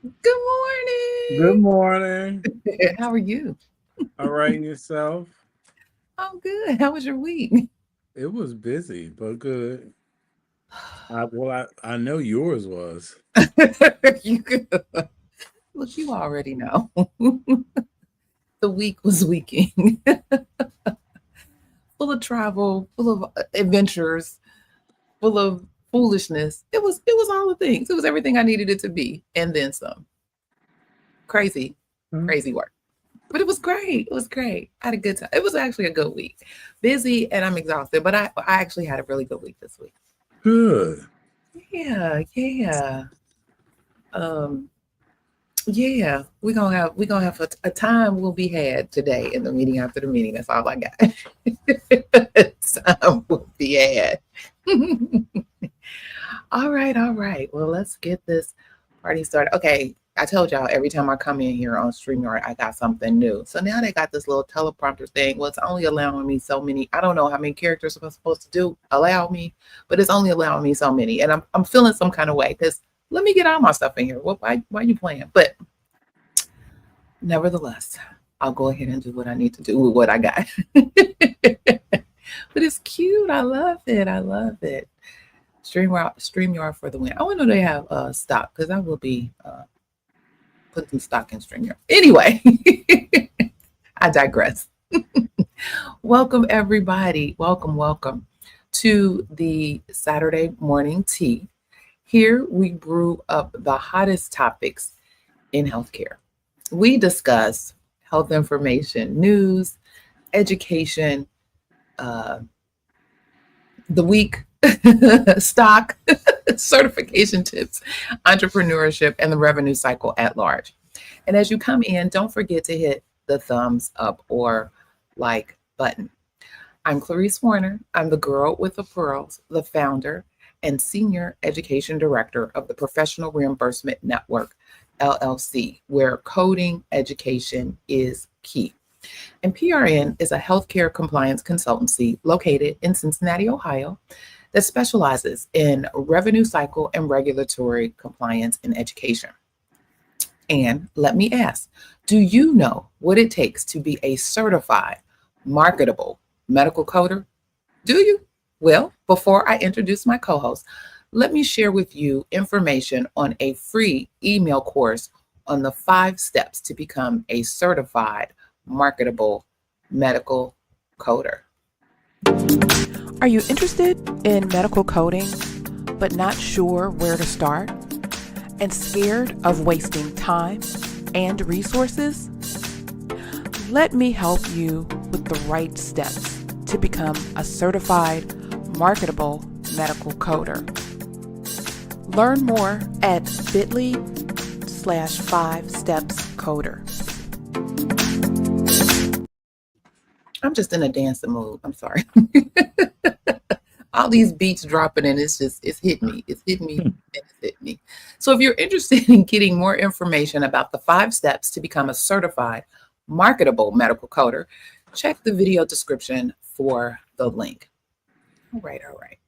Good Good morning. morning. How are you? All right, and yourself? I'm good. How was your week? It was busy, but good. I know yours was. You good? Look, you already know. The week was weeking, full of travel, full of adventures, full of foolishness. It was all the things. It was everything I needed it to be, and then some. Crazy, Huh? crazy work. But it was great. It was great. I had a good time. It was actually a good week. Busy and I'm exhausted, but I actually had a really good week this week. Good. Yeah, yeah. Um, yeah, we're gonna have a time will be had today in the meeting after the meeting. That's all I got. Time will be had. All right. Well, let's get this party started. Okay, I told y'all every time I come in here on StreamYard, I got something new. So now they got this little teleprompter thing. Well, it's only allowing me so many. I don't know how many characters I'm supposed to do. Allow me, but it's only allowing me so many, and I'm feeling some kind of way because let me get all my stuff in here. What? Why are you playing? But nevertheless, I'll go ahead and do what I need to do with what I got. But it's cute. I love it. I love it. StreamYard for the win. I want to know they have stock because I will be putting stock in StreamYard. Anyway, I digress. Welcome, everybody. Welcome, welcome to the Saturday morning tea. Here we brew up the hottest topics in healthcare. We discuss health information, news, education, uh, the week, stock, certification tips, entrepreneurship, and the revenue cycle at large. And as you come in, don't forget to hit the thumbs up or like button. I'm Clarice Warner. I'm the girl with the pearls, the founder and senior education director of the Professional Reimbursement Network, LLC, where coding education is key. And PRN is a healthcare compliance consultancy located in Cincinnati, Ohio, that specializes in revenue cycle and regulatory compliance in education. And let me ask, do you know what it takes to be a certified, marketable medical coder? Do you? Well, before I introduce my co host, let me share with you information on a free email course on the 5 steps to become a certified, marketable medical coder. Are you interested in medical coding, but not sure where to start? And scared of wasting time and resources? Let me help you with the right steps to become a certified, marketable medical coder. Learn more at bit.ly/5stepscoder. I'm just in a dancing mood. I'm sorry. All these beats dropping and it's hit me. It's hit me and it's hit me. So if you're interested in getting more information about the 5 steps to become a certified marketable medical coder, check the video description for the link. All right, all right.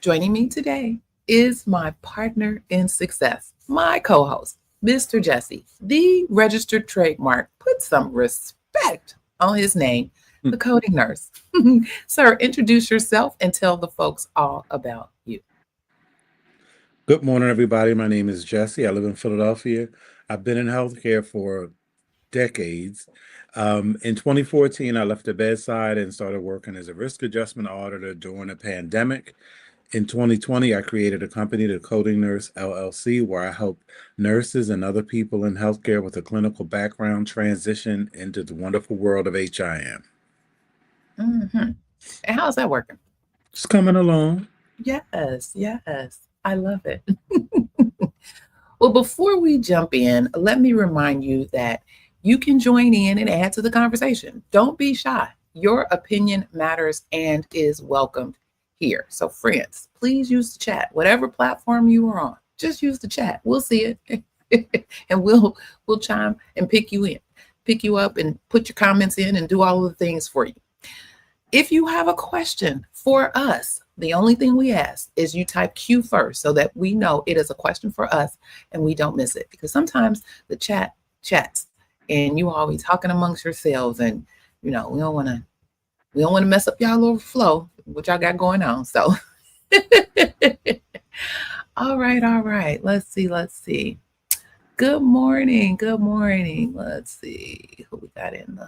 Joining me today is my partner in success, my co-host, Mr. Jesse, the registered trademark. Put some respect on his name, the coding nurse. Sir, introduce yourself and tell the folks all about you. Good morning, everybody. My name is Jesse. I live in Philadelphia. I've been in healthcare for decades. In 2014, I left the bedside and started working as a risk adjustment auditor during the pandemic. In 2020, I created a company, the Coding Nurse LLC, where I help nurses and other people in healthcare with a clinical background transition into the wonderful world of HIM. Mm-hmm. And how's that working? It's coming along. Yes, yes. I love it. Well, before we jump in, let me remind you that you can join in and add to the conversation. Don't be shy. Your opinion matters and is welcomed here. So, friends, please use the chat, whatever platform you are on. Just use the chat. We'll see it, and we'll chime and pick you up, and put your comments in, and do all of the things for you. If you have a question for us, The only thing we ask is you type Q first so that we know it is a question for us and we don't miss it. Because sometimes the chat chats and you always talking amongst yourselves, and we don't want to mess up y'all little flow, what y'all got going on. So all right. Let's see. Good morning. Let's see who we got in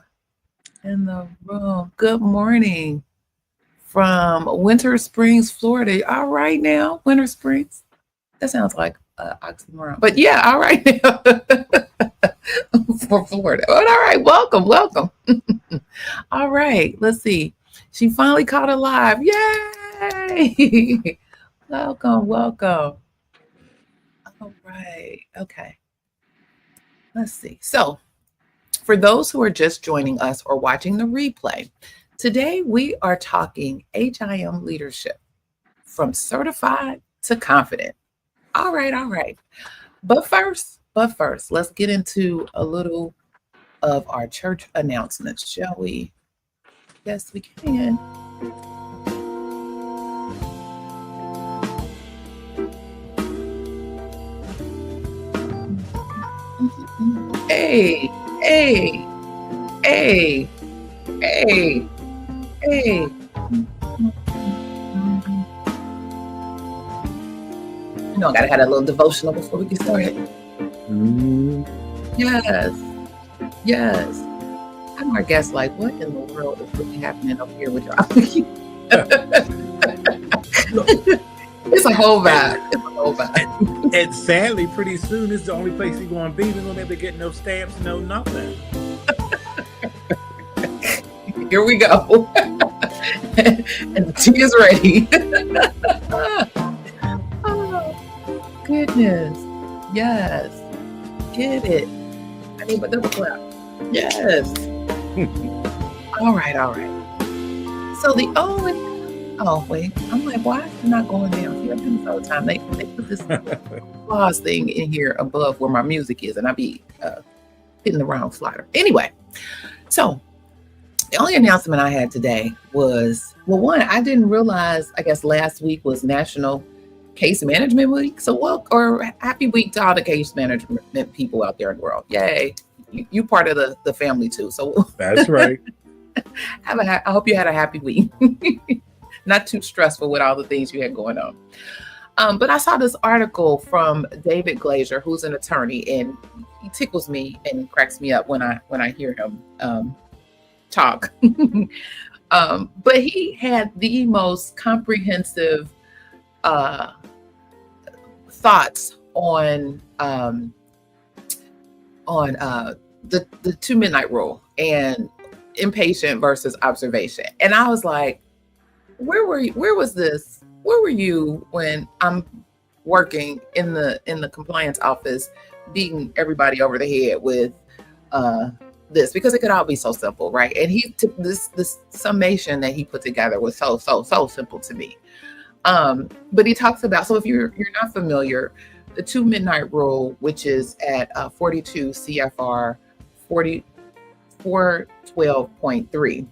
the room. Good morning from Winter Springs, Florida. All right now, Winter Springs. That sounds like oxymoron, but yeah, all right now. For Florida. But all right, welcome. All right, let's see. She finally caught it live. Yay! Welcome. All right. Okay. Let's see. So, for those who are just joining us or watching the replay, today we are talking HIM leadership from certified to confident. All right. But first, let's get into a little of our church announcements, shall we? Yes, we can. Hey. I gotta have a little devotional before we get started. Yes. I'm our guest, like, what in the world is really happening up here with y'all? It's a whole vibe. And sadly, pretty soon, it's the only place he's going to be. We're going to be getting no stamps, no nothing. Here we go. And the tea is ready. Oh, goodness. Yes. Get it. I need my double clap. Yes. All right. So the only... Oh, wait. I'm like, why is it not going down? See, I've been this all the time. They put this applause thing in here above where my music is, and I be hitting the wrong slider. Anyway, so the only announcement I had today was, well, one, I didn't realize, I guess last week was National Case Management Week. So happy week to all the case management people out there in the world. Yay. You part of the family too. So that's right. I hope you had a happy week. Not too stressful with all the things you had going on. But I saw this article from David Glazer, who's an attorney, and he tickles me and cracks me up when I hear him talk. But he had the most comprehensive thoughts on the 2 midnight rule and inpatient versus observation. And I was like, where were you when I'm working in the compliance office, beating everybody over the head with this, because it could all be so simple, right? And he took this summation that he put together was so simple to me. But he talks about, so if you're not familiar, the 2 midnight rule, which is at 42 CFR 412.3.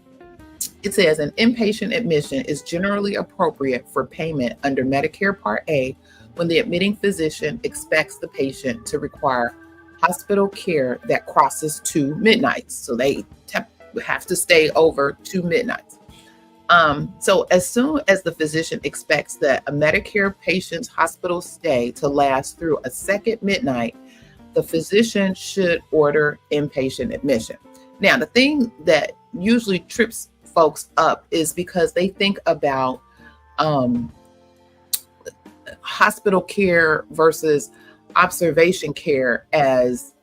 It says an inpatient admission is generally appropriate for payment under Medicare Part A when the admitting physician expects the patient to require hospital care that crosses 2 midnights. So they have to stay over 2 midnights. So as soon as the physician expects that a Medicare patient's hospital stay to last through a second midnight, the physician should order inpatient admission. Now, the thing that usually trips folks up is because they think about hospital care versus observation care as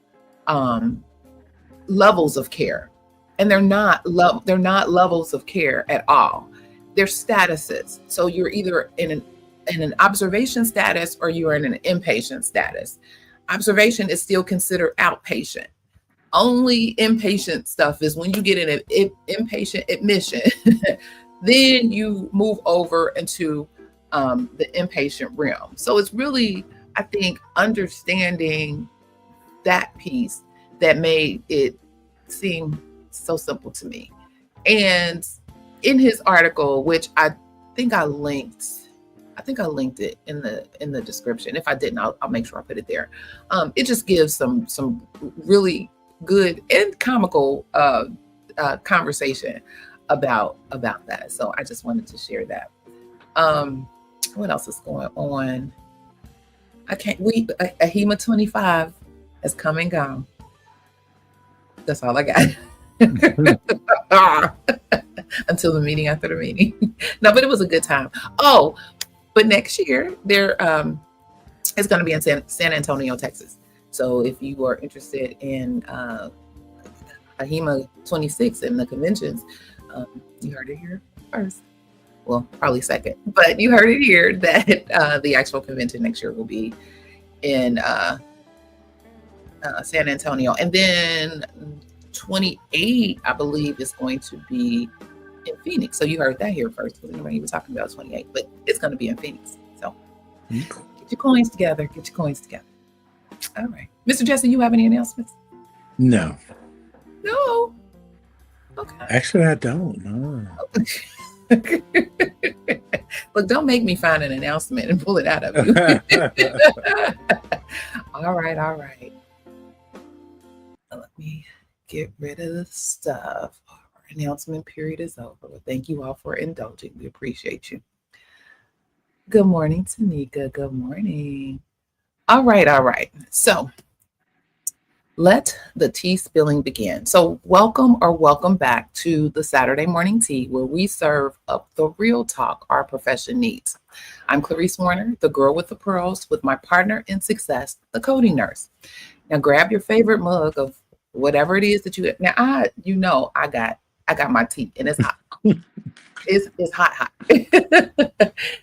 levels of care, and they're not levels of care at all. They're statuses. So you're either in an observation status or you're in an inpatient status. Observation is still considered outpatient. Only inpatient stuff is when you get an inpatient admission, then you move over into the inpatient realm. So it's really, I think, understanding that piece that made it seem so simple to me. And in his article, which I think I linked. I think I linked it in the description. If I didn't, I'll make sure I put it there. It just gives some really good and comical conversation about that. So I just wanted to share that. What else is going on? AHIMA 25 has come and gone. That's all I got. Until the meeting after the meeting. No, but it was a good time. Oh, but next year there it's going to be in San Antonio, Texas. So if you are interested in AHIMA 26 and the conventions, you heard it here first. Well, probably second, but you heard it here that the actual convention next year will be in San Antonio. And then 28, I believe, is going to be in Phoenix. So you heard that here first, because nobody was talking about 28, but it's going to be in Phoenix. So get your coins together. Get your coins together. All right. Mr. Jesse, you have any announcements? No. No. Okay. Actually, I don't. No. Look, don't make me find an announcement and pull it out of you. All right. Let me get rid of the stuff. Our announcement period is over. Well, thank you all for indulging. We appreciate you. Good morning, Tanika. Good morning. All right. So let the tea spilling begin. So welcome back to the Saturday Morning Tea, where we serve up the real talk our profession needs. I'm Clarice Warner, the girl with the pearls, with my partner in success, the coding nurse. Now grab your favorite mug of whatever it is that you. Now I got my tea, and it's hot. It's hot.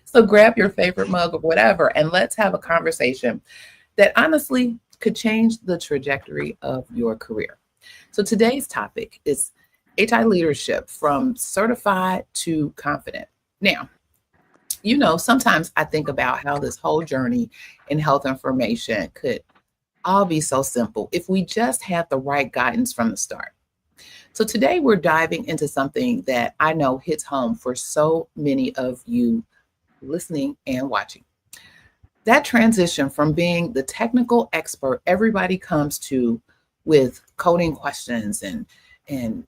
So grab your favorite mug of whatever, and let's have a conversation that honestly could change the trajectory of your career. So today's topic is HI leadership, from certified to confident. Now, sometimes I think about how this whole journey in health information could all be so simple if we just had the right guidance from the start. So today we're diving into something that I know hits home for so many of you listening and watching. That transition from being the technical expert everybody comes to with coding questions and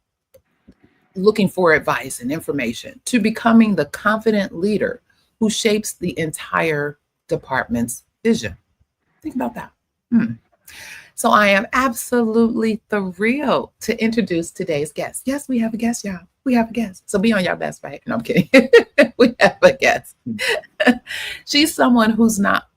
looking for advice and information, to becoming the confident leader who shapes the entire department's vision. Think about that. So I am absolutely thrilled to introduce today's guest. Yes, we have a guest, y'all. We have a guest. So be on your best, right? No, I'm kidding. We have a guest. She's someone who's not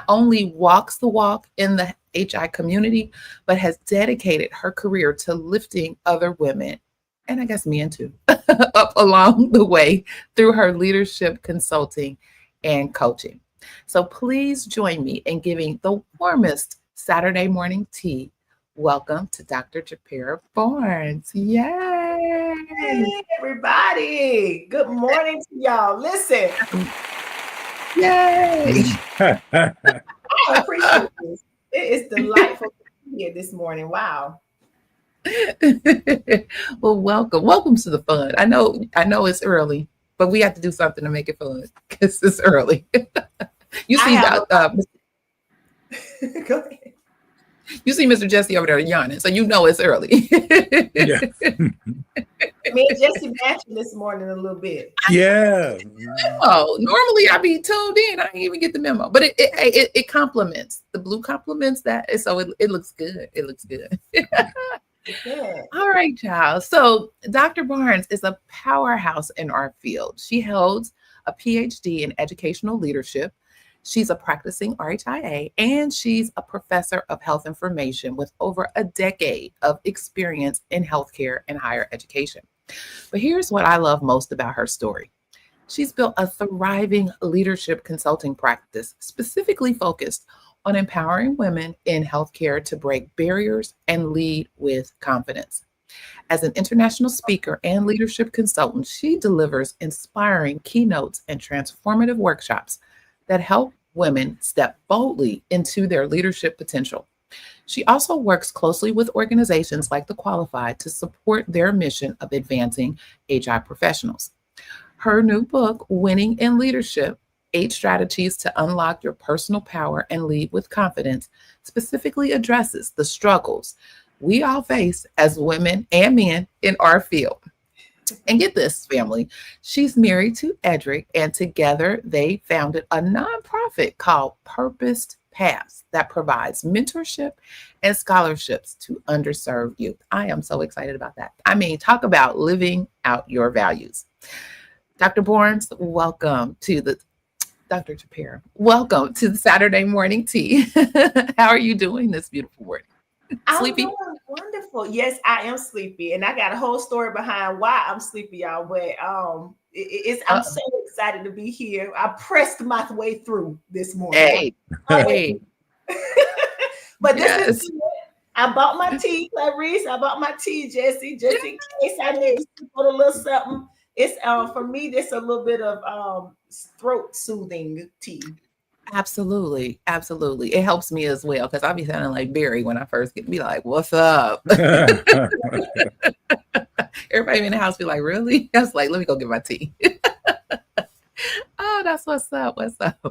only walks the walk in the HI community, but has dedicated her career to lifting other women, and I guess men too, up along the way through her leadership consulting and coaching. So please join me in giving the warmest Saturday morning tea welcome to Dr. Japera Barnes. Yay! Hey, everybody. Good morning to y'all. Listen. Yay! I appreciate this. It is delightful to be here this morning. Wow. Well, welcome to the fun. I know it's early, but we have to do something to make it fun because it's early. You see that? Go ahead. You see Mr. Jesse over there yawning, so it's early. Yeah. Me and Jesse matching this morning a little bit. Yeah. Oh, normally I be tuned in. I didn't even get the memo, but it complements. The blue complements that, so it looks good. It looks good. Yeah. All right, child. So Dr. Barnes is a powerhouse in our field. She holds a Ph.D. in educational leadership. She's a practicing RHIA, and she's a professor of health information with over a decade of experience in healthcare and higher education. But here's what I love most about her story. She's built a thriving leadership consulting practice specifically focused on empowering women in healthcare to break barriers and lead with confidence. As an international speaker and leadership consultant, she delivers inspiring keynotes and transformative workshops that help women step boldly into their leadership potential. She also works closely with organizations like The Qualified to support their mission of advancing HI professionals. Her new book, Winning in Leadership: 8 Strategies to Unlock Your Personal Power and Lead with Confidence, specifically addresses the struggles we all face as women and men in our field. And get this, family, she's married to Edric, and together they founded a nonprofit called Purposed Paths that provides mentorship and scholarships to underserved youth. I am so excited about that. I mean, talk about living out your values. Dr. Barnes, welcome to the Dr. Japera, welcome to the Saturday morning tea. How are you doing this beautiful morning? I'm Sleepy? doing wonderful. Yes, I am sleepy, and I got a whole story behind why I'm sleepy, y'all. But I'm so excited to be here. I pressed my way through this morning. Hey. But this Yes. is good. I bought my tea, Clarice. I bought my tea, Jesse, just in case I need to put a little something. It's for me, this a little bit of throat soothing tea. Absolutely. Absolutely. It helps me as well, because I'll be sounding like Barry when I first be like, what's up? Everybody in the house be like, really? I was like, let me go get my tea. Oh, that's what's up. What's up?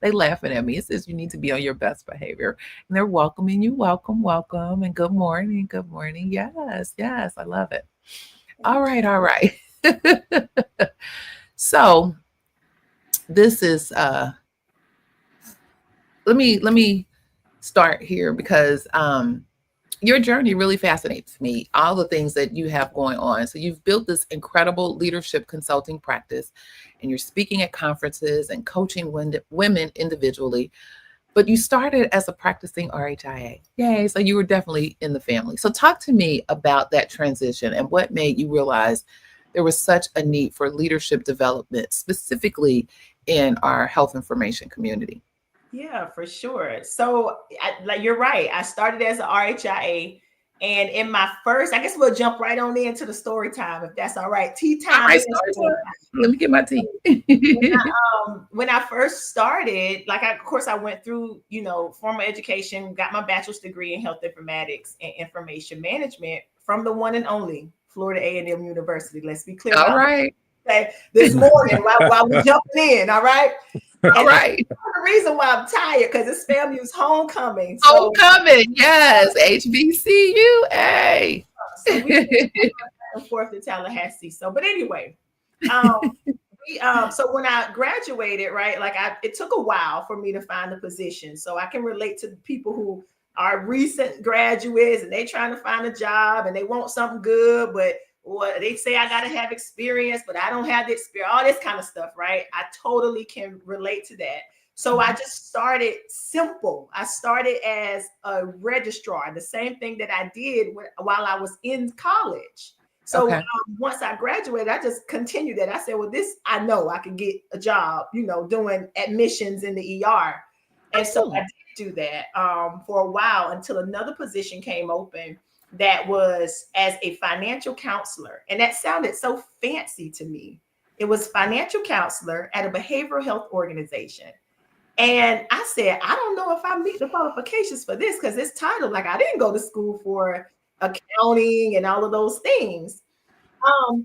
They laughing at me. It says you need to be on your best behavior. And they're welcoming you. Welcome, welcome. And good morning. Good morning. Yes, yes. I love it. All right, all right. So this is let me start here, because your journey really fascinates me, all the things that you have going on. So you've built this incredible leadership consulting practice, and you're speaking at conferences and coaching women individually, but you started as a practicing RHIA. Yay. So you were definitely in the family. So talk to me about that transition and what made you realize there was such a need for leadership development, specifically in our health information community. Yeah, for sure. So, like you're right. I started as an RHIA, and in my first, I guess we'll jump right on into the story time, if that's all right. Tea time. All right, story time. Let me get my tea. When I first started, of course, I went through, formal education, got my bachelor's degree in health informatics and information management from the one and only Florida A&M University. Let's be clear. All right. Okay, this morning while we're jumping in. All right. All right. The reason why I'm tired, because it's FAMU's homecoming. Homecoming, yes. HBCU. Hey. So we went back and forth to Tallahassee. So, but anyway, so when I graduated, right, it took a while for me to find a position. So I can relate to people who are recent graduates and they trying to find a job and they want something good, but they say I got to have experience, but I don't have the experience, all this kind of stuff, right? I totally can relate to that. So I just started simple. I started as a registrar, the same thing that I did while I was in college. So once I graduated, I just continued that. I said, well, I know I can get a job, doing admissions in the ER. And so I did do that for a while until another position came open that was as a financial counselor. And that sounded so fancy to me. It was financial counselor at a behavioral health organization. And I said, I don't know if I meet the qualifications for this, because this title, I didn't go to school for accounting and all of those things.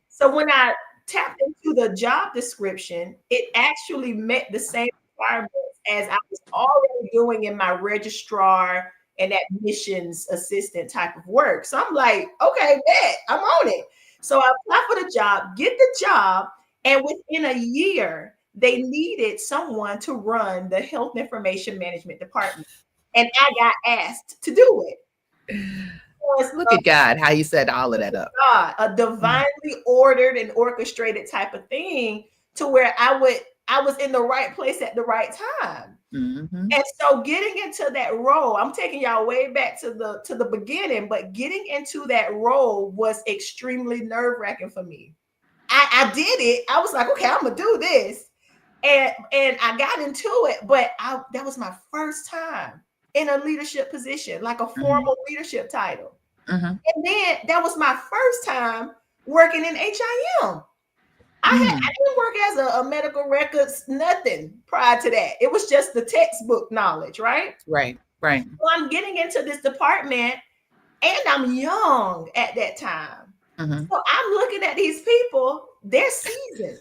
So when I tapped into the job description, it actually met the same requirements as I was already doing in my registrar and admissions assistant type of work. So I'm like, okay, bet, I'm on it. So I apply for the job, get the job, and within a year, they needed someone to run the health information management department. And I got asked to do it. Look at God, how you set all of that up. God, a divinely ordered and orchestrated type of thing, to where I was in the right place at the right time. Mm-hmm. And so getting into that role, I'm taking y'all way back to the beginning, but getting into that role was extremely nerve-wracking for me. I did it. I was like, okay, I'm gonna do this. And I got into it, but that was my first time in a leadership position, like a formal leadership title. And then that was my first time working in HIM. I didn't work as a medical records, nothing prior to that. It was just the textbook knowledge, right? Right. So I'm getting into this department, and I'm young at that time. So I'm looking at these people, they're seasoned.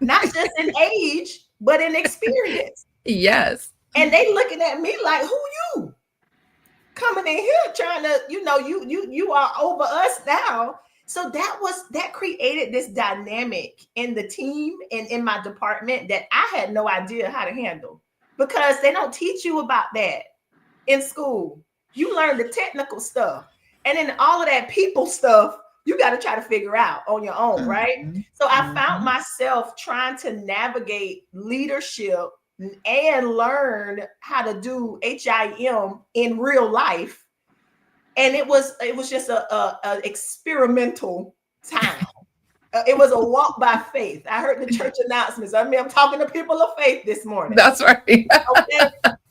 not just in age, but in experience. Yes. And they looking at me like, who you? Coming in here trying to, you are over us now. So that created this dynamic in the team and in my department that I had no idea how to handle, because they don't teach you about that in school. You learn the technical stuff, and then all of that people stuff you got to try to figure out on your own, right? So I found myself trying to navigate leadership and learn how to do HIM in real life. And it was just a experimental time. It was a walk by faith. I heard the church announcements. I mean, I'm talking to people of faith this morning. That's right. Okay?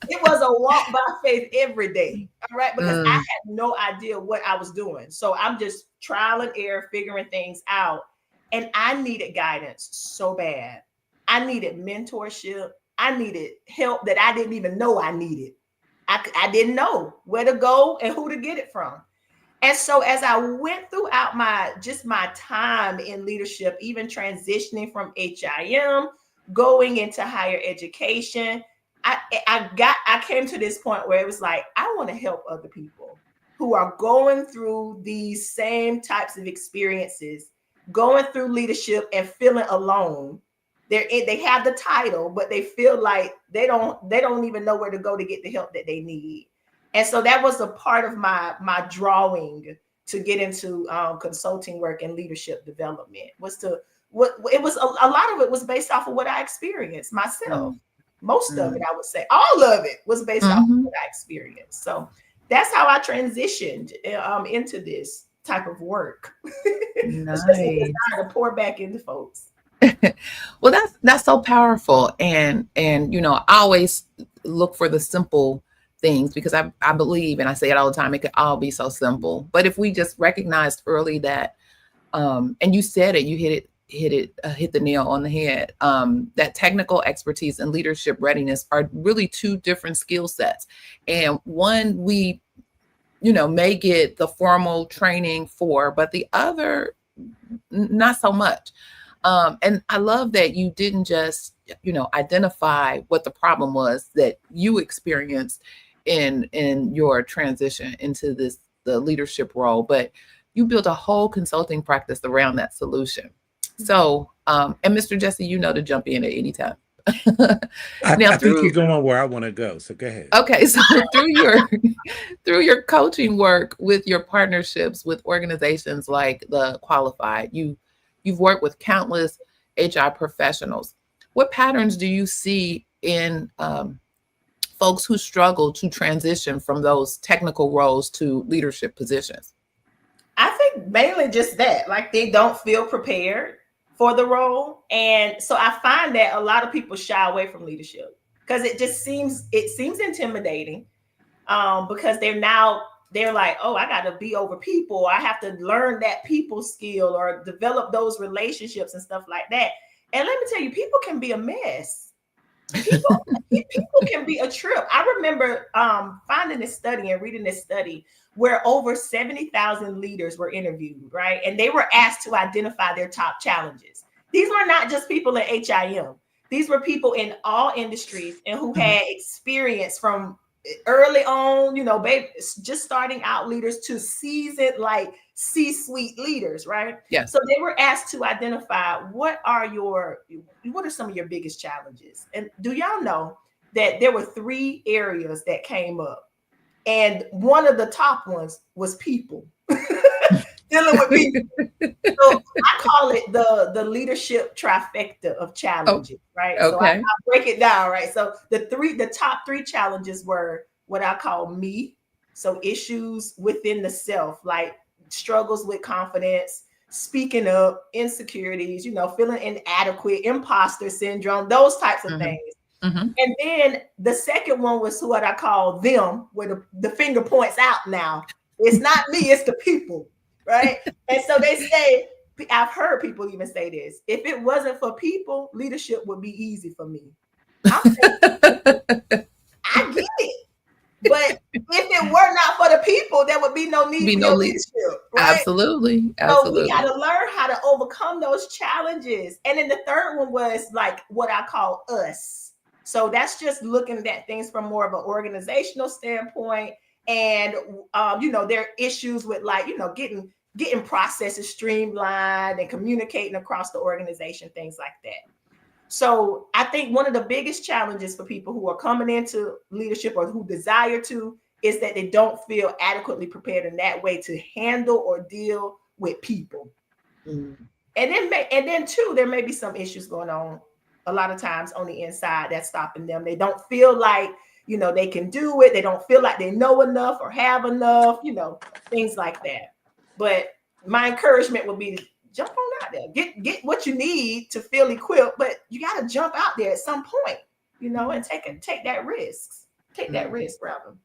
It was a walk by faith every day. All right. Because I had no idea what I was doing. So I'm just trial and error, figuring things out. And I needed guidance so bad. I needed mentorship. I needed help that I didn't even know I needed. I didn't know where to go and who to get it from. And so as I went throughout my time in leadership, even transitioning from HIM, going into higher education, I came to this point where it was like, I want to help other people who are going through these same types of experiences, going through leadership and feeling alone. They have the title, but they feel like they don't even know where to go to get the help that they need. And so that was a part of my drawing to get into consulting work and leadership development. A lot of it was based off of what I experienced myself. Most of it, I would say, all of it was based off of what I experienced. So that's how I transitioned into this type of work. Nice. It's just a desire to pour back into folks. Well, that's so powerful. And I always look for the simple things, because I believe, and I say it all the time, it could all be so simple. But if we just recognized early that, and you said it, you hit the nail on the head, that technical expertise and leadership readiness are really two different skill sets. And one we, may get the formal training for, but the other, not so much. And I love that you didn't just, identify what the problem was that you experienced in your transition into the leadership role, but you built a whole consulting practice around that solution. So, and Mr. Jesse, to jump in at any time. I think you're going where I want to go. So go ahead. Okay. So through your coaching work with your partnerships with organizations like the Qualified, you've worked with countless HR professionals. What patterns do you see in folks who struggle to transition from those technical roles to leadership positions? I think mainly just that, like they don't feel prepared for the role. And so I find that a lot of people shy away from leadership because it seems intimidating, because they're like, oh, I got to be over people. I have to learn that people skill or develop those relationships and stuff like that. And let me tell you, people can be a mess. People can be a trip. I remember finding this study and reading this study where over 70,000 leaders were interviewed, right? And they were asked to identify their top challenges. These were not just people in HIM. These were people in all industries and who had experience from early on, just starting out leaders to seasoned, like C-suite leaders, right? Yes. So they were asked to identify what are some of your biggest challenges? And do y'all know that there were 3 areas that came up? And one of the top ones was people. Dealing with people. So I call it the leadership trifecta of challenges, right? Okay. So I break it down, right? So the top 3 challenges were what I call me. So issues within the self, like struggles with confidence, speaking up, insecurities, feeling inadequate, imposter syndrome, those types of things. And then the second one was what I call them, where the finger points out now. It's not me, it's the people, right? And so they say, I've heard people even say this, if it wasn't for people, leadership would be easy for me. I get it. But if it were not for the people, there would be no need for your leadership. Right? Absolutely. So we got to learn how to overcome those challenges. And then the third one was like what I call us. So that's just looking at things from more of an organizational standpoint. And there are issues with like, getting processes streamlined and communicating across the organization, things like that. So I think one of the biggest challenges for people who are coming into leadership or who desire to is that they don't feel adequately prepared in that way to handle or deal with people. And then too, there may be some issues going on a lot of times on the inside that's stopping them. They don't feel like, they can do it. They don't feel like they know enough or have enough, things like that. But my encouragement would be to jump on out there, get what you need to feel equipped, but you got to jump out there at some point, and take that risk. Take that risk, rather.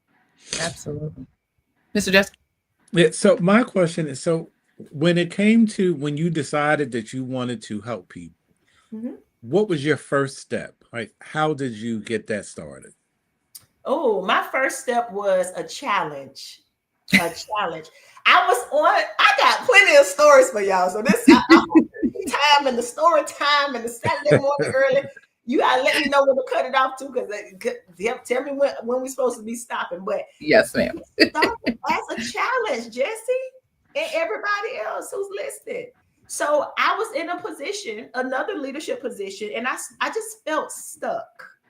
Absolutely. Mr. Jessica? Yeah, so my question is, so when it came to when you decided that you wanted to help people, what was your first step? Like, how did you get that started? Oh, my first step was a challenge. I got plenty of stories for y'all. So this time and the story time and the Saturday morning early. You gotta let me know when to cut it off too, because tell me when we're supposed to be stopping. But yes, ma'am. As a challenge, Jesse, and everybody else who's listening. So I was in a position, another leadership position, and I just felt stuck.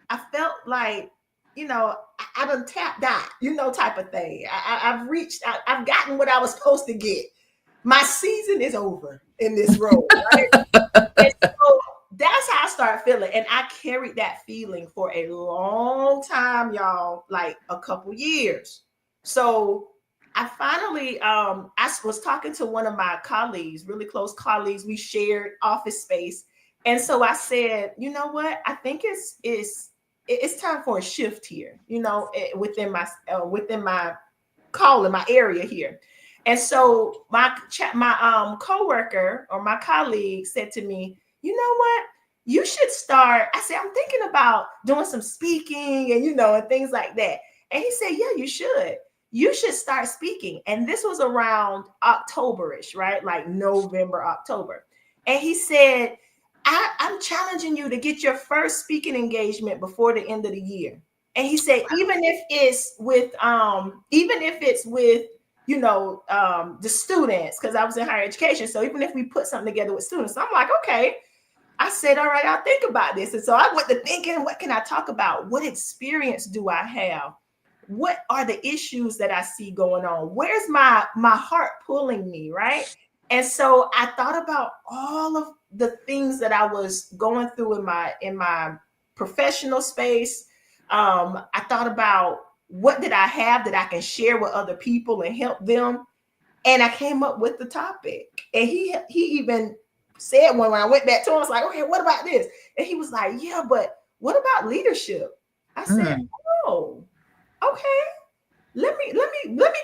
I felt like, I done tapped out, type of thing. I've gotten what I was supposed to get. My season is over in this role, right? And so that's how I started feeling. And I carried that feeling for a long time, y'all, like a couple years. So I finally, I was talking to one of my colleagues, really close colleagues. We shared office space. And so I said, you know what? I think it's time for a shift here, within my call in my area here. And so my coworker or my colleague said to me, you know what? You should start. I said, I'm thinking about doing some speaking and, and things like that. And he said, yeah, you should. You should start speaking. And this was around October-ish, right? Like November, October. And he said, I'm challenging you to get your first speaking engagement before the end of the year. And he said, even if it's with the students, because I was in higher education. So even if we put something together with students, I'm like, okay. I said, all right, I'll think about this. And so I went to thinking, what can I talk about? What experience do I have? What are the issues that I see going on? Where's my heart pulling me, right? And so I thought about all of the things that I was going through in my professional space. I thought about what did I have that I can share with other people and help them. And I came up with the topic. And he even said when I went back to him, I was like, okay, what about this? And he was like, yeah, but what about leadership? I said, oh, okay. Let me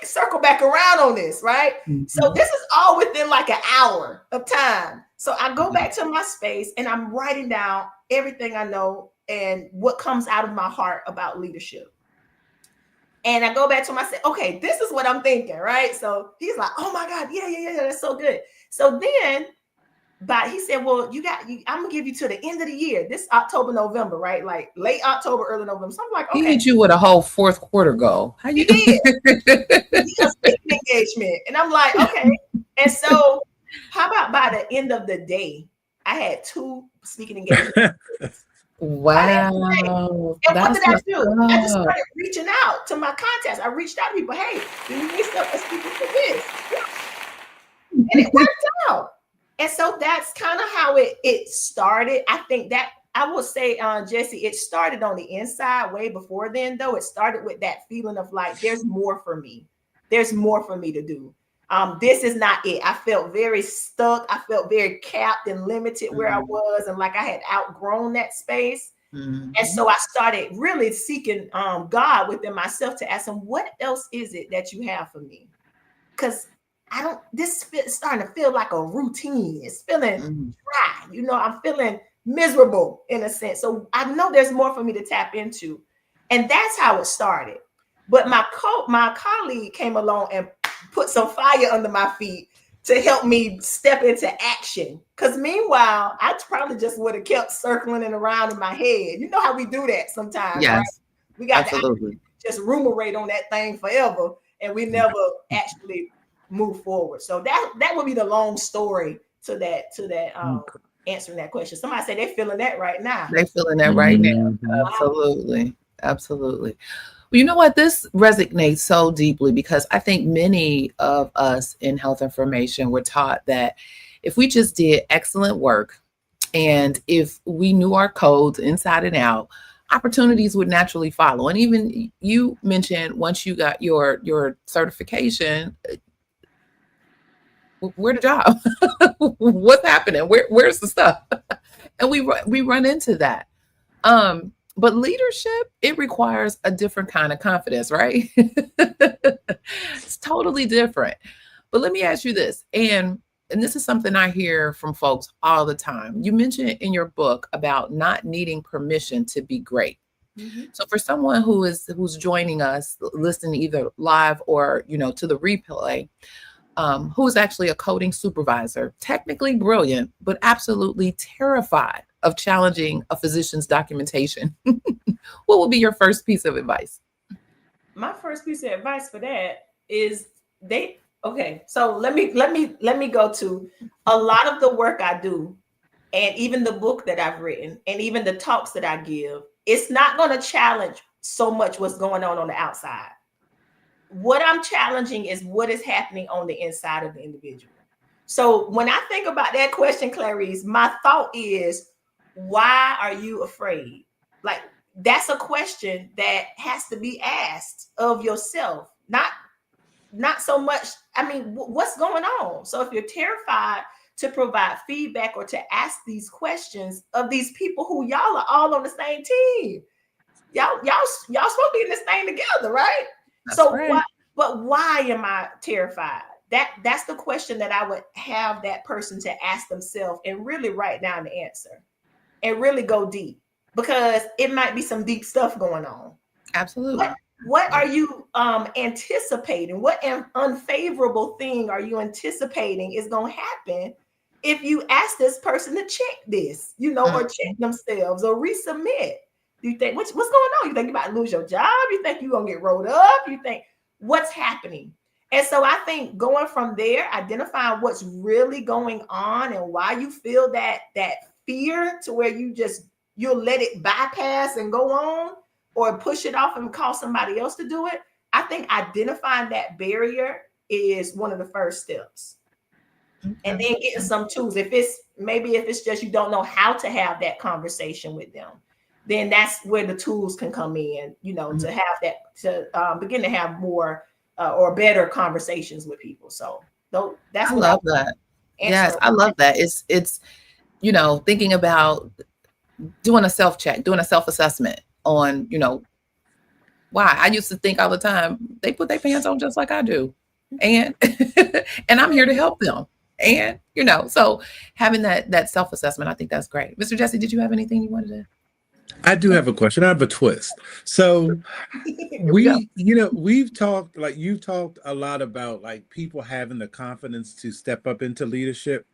circle back around on this, right? So this is all within like an hour of time. So I go back to my space and I'm writing down everything I know and what comes out of my heart about leadership. And I go back to him, I say, okay, this is what I'm thinking, right? So he's like, oh my God, yeah, that's so good. So then he said, well, I'm gonna give you to the end of the year. This October, November, right? Like late October, early November. So I'm like, okay. He hit you with a whole fourth quarter goal. How you did? A speaking engagement. And I'm like, okay. And so how about by the end of the day, I had 2 speaking engagements. Wow. And what did I do? I just started reaching out to my contacts. I reached out to people, hey, do you need stuff speaking for this? And it worked out. And so that's kind of how it started. I think that I will say, Jesse, it started on the inside way before then, though. It started with that feeling of like, there's more for me. There's more for me to do. This is not it. I felt very stuck. I felt very capped and limited where I was. And like I had outgrown that space. And so I started really seeking God within myself to ask him, what else is it that you have for me? Because this is starting to feel like a routine. It's feeling dry. I'm feeling miserable in a sense. So I know there's more for me to tap into. And that's how it started. But my colleague came along and put some fire under my feet to help me step into action. Because meanwhile, I probably just would have kept circling and around in my head. You know how we do that sometimes, right? Yes, We got absolutely. to just ruminate on that thing forever, and we never actually move forward. So that would be the long story to that answering that question. Somebody say they're feeling that right now. They're feeling that right now. Mhm. Absolutely. Absolutely. Well, you know what? This resonates so deeply because I think many of us in health information were taught that if we just did excellent work and if we knew our codes inside and out, opportunities would naturally follow. And even you mentioned once you got your certification, where the job? What's happening? Where's the stuff? And we run into that. But leadership, it requires a different kind of confidence, right? It's totally different. But let me ask you this, and this is something I hear from folks all the time. You mentioned in your book about not needing permission to be great. Mm-hmm. So for someone who's joining us, listening either live or to the replay, who's actually a coding supervisor, technically brilliant, but absolutely terrified of challenging a physician's documentation. What would be your first piece of advice? My first piece of advice for that is so let me go to a lot of the work I do, and even the book that I've written, and even the talks that I give. It's not going to challenge so much what's going on the outside. What I'm challenging is what is happening on the inside of the individual. So when I think about that question, Clarice, my thought is, why are you afraid? Like, that's a question that has to be asked of yourself, not so much. I mean, what's going on? So if you're terrified to provide feedback or to ask these questions of these people who y'all are all on the same team, y'all supposed to be in this thing together, right? That's So right. why am I terrified? That's the question that I would have that person to ask themselves and really write down the answer and really go deep, because it might be some deep stuff going on. Absolutely. What are you anticipating? What unfavorable thing are you anticipating is going to happen if you ask this person to check this, or check themselves or resubmit? Do you think what's going on? You think you about to lose your job? You think you're going to get rolled up? You think what's happening? And so I think going from there, identifying what's really going on and why you feel that fear to where you'll let it bypass and go on, or push it off and call somebody else to do it. I think identifying that barrier is one of the first steps. Okay. And then getting some tools. If it's just you don't know how to have that conversation with them, then that's where the tools can come in, to have that, to begin to have more or better conversations with people. So that's I what love that. Yes, I love that. It's thinking about doing a self-check, doing a self-assessment on, why. I used to think all the time, they put their pants on just like I do. And and I'm here to help them. And, so having that self-assessment, I think that's great. Mr. Jesse, did you have anything you wanted to? I do have a question. I have a twist. So we go. we've talked, like you've talked a lot about like people having the confidence to step up into leadership.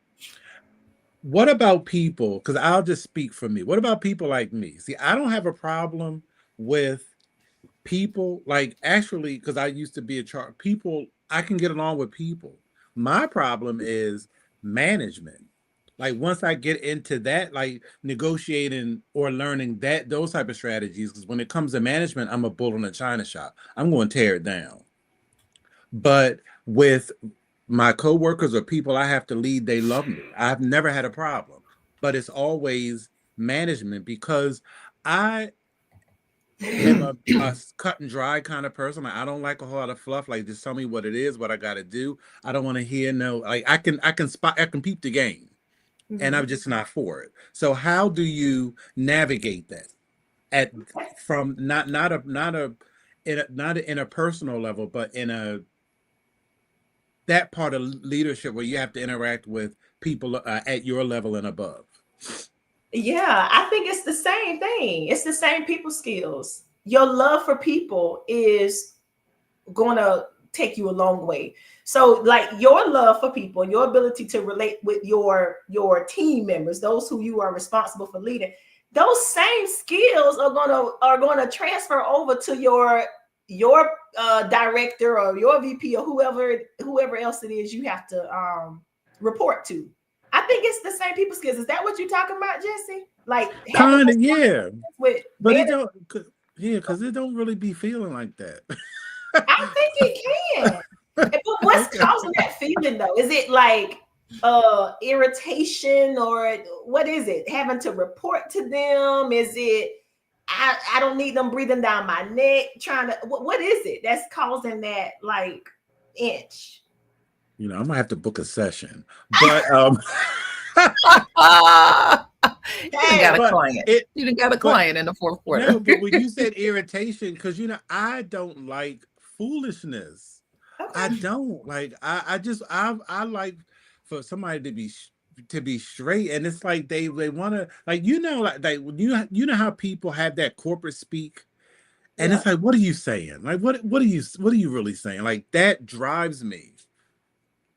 What about people? Because I'll just speak for me. What about people like me? See, I don't have a problem with people, like actually, because I used to be a people, I can get along with people. My problem is management. Like once I get into that, like negotiating or learning those type of strategies, because when it comes to management, I'm a bull in a china shop. I'm going to tear it down. But with my coworkers or people I have to lead, they love me. I've never had a problem, but it's always management, because I am a cut and dry kind of person. Like, I don't like a whole lot of fluff. Like, just tell me what it is, what I got to do. I don't want to hear no. Like, I can peep the game, and I'm just not for it. So, how do you navigate that from not in a personal level, but in that part of leadership where you have to interact with people at your level and above? Yeah, I think it's the same thing. It's the same people skills. Your love for people is going to take you a long way. So like your love for people, your ability to relate with your team members, those who you are responsible for leading, those same skills are gonna transfer over to your director or your VP or whoever else it is you have to report to. I think it's the same people skills. Is that what you're talking about, Jesse? Like Kind of, yeah. With But it don't, because it don't really be feeling like that. I think it can. But what's causing that feeling though? Is it like irritation, or what is it? Having to report to them? Is it I don't need them breathing down my neck, trying to what is it that's causing that like itch? I'm gonna have to book a session. But You done got a client. You done got a client in the fourth quarter. No, but when you said irritation, because I don't like foolishness. Okay. I don't like. I like for somebody to be straight, and it's like they want to like you know how people have that corporate speak, and it's like, what are you saying? Like what are you really saying? Like that drives me.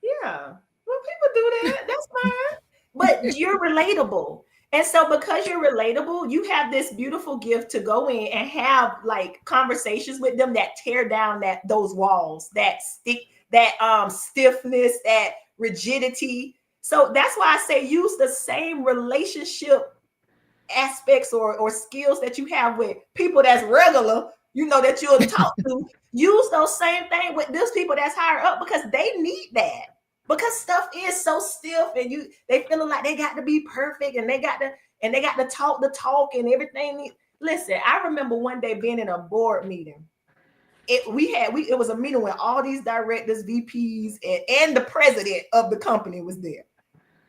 Yeah, well, people do that. That's fine, but you're relatable. And so because you're relatable, you have this beautiful gift to go in and have like conversations with them that tear down those walls, that stiffness, that rigidity. So that's why I say use the same relationship aspects or skills that you have with people that's regular, that you'll talk to. Use those same things with those people that's higher up, because they need that. Because stuff is so stiff, and they feeling like they got to be perfect, and they got to talk the talk and everything. Listen, I remember one day being in a board meeting. It was a meeting where all these directors, VPs, and the president of the company was there.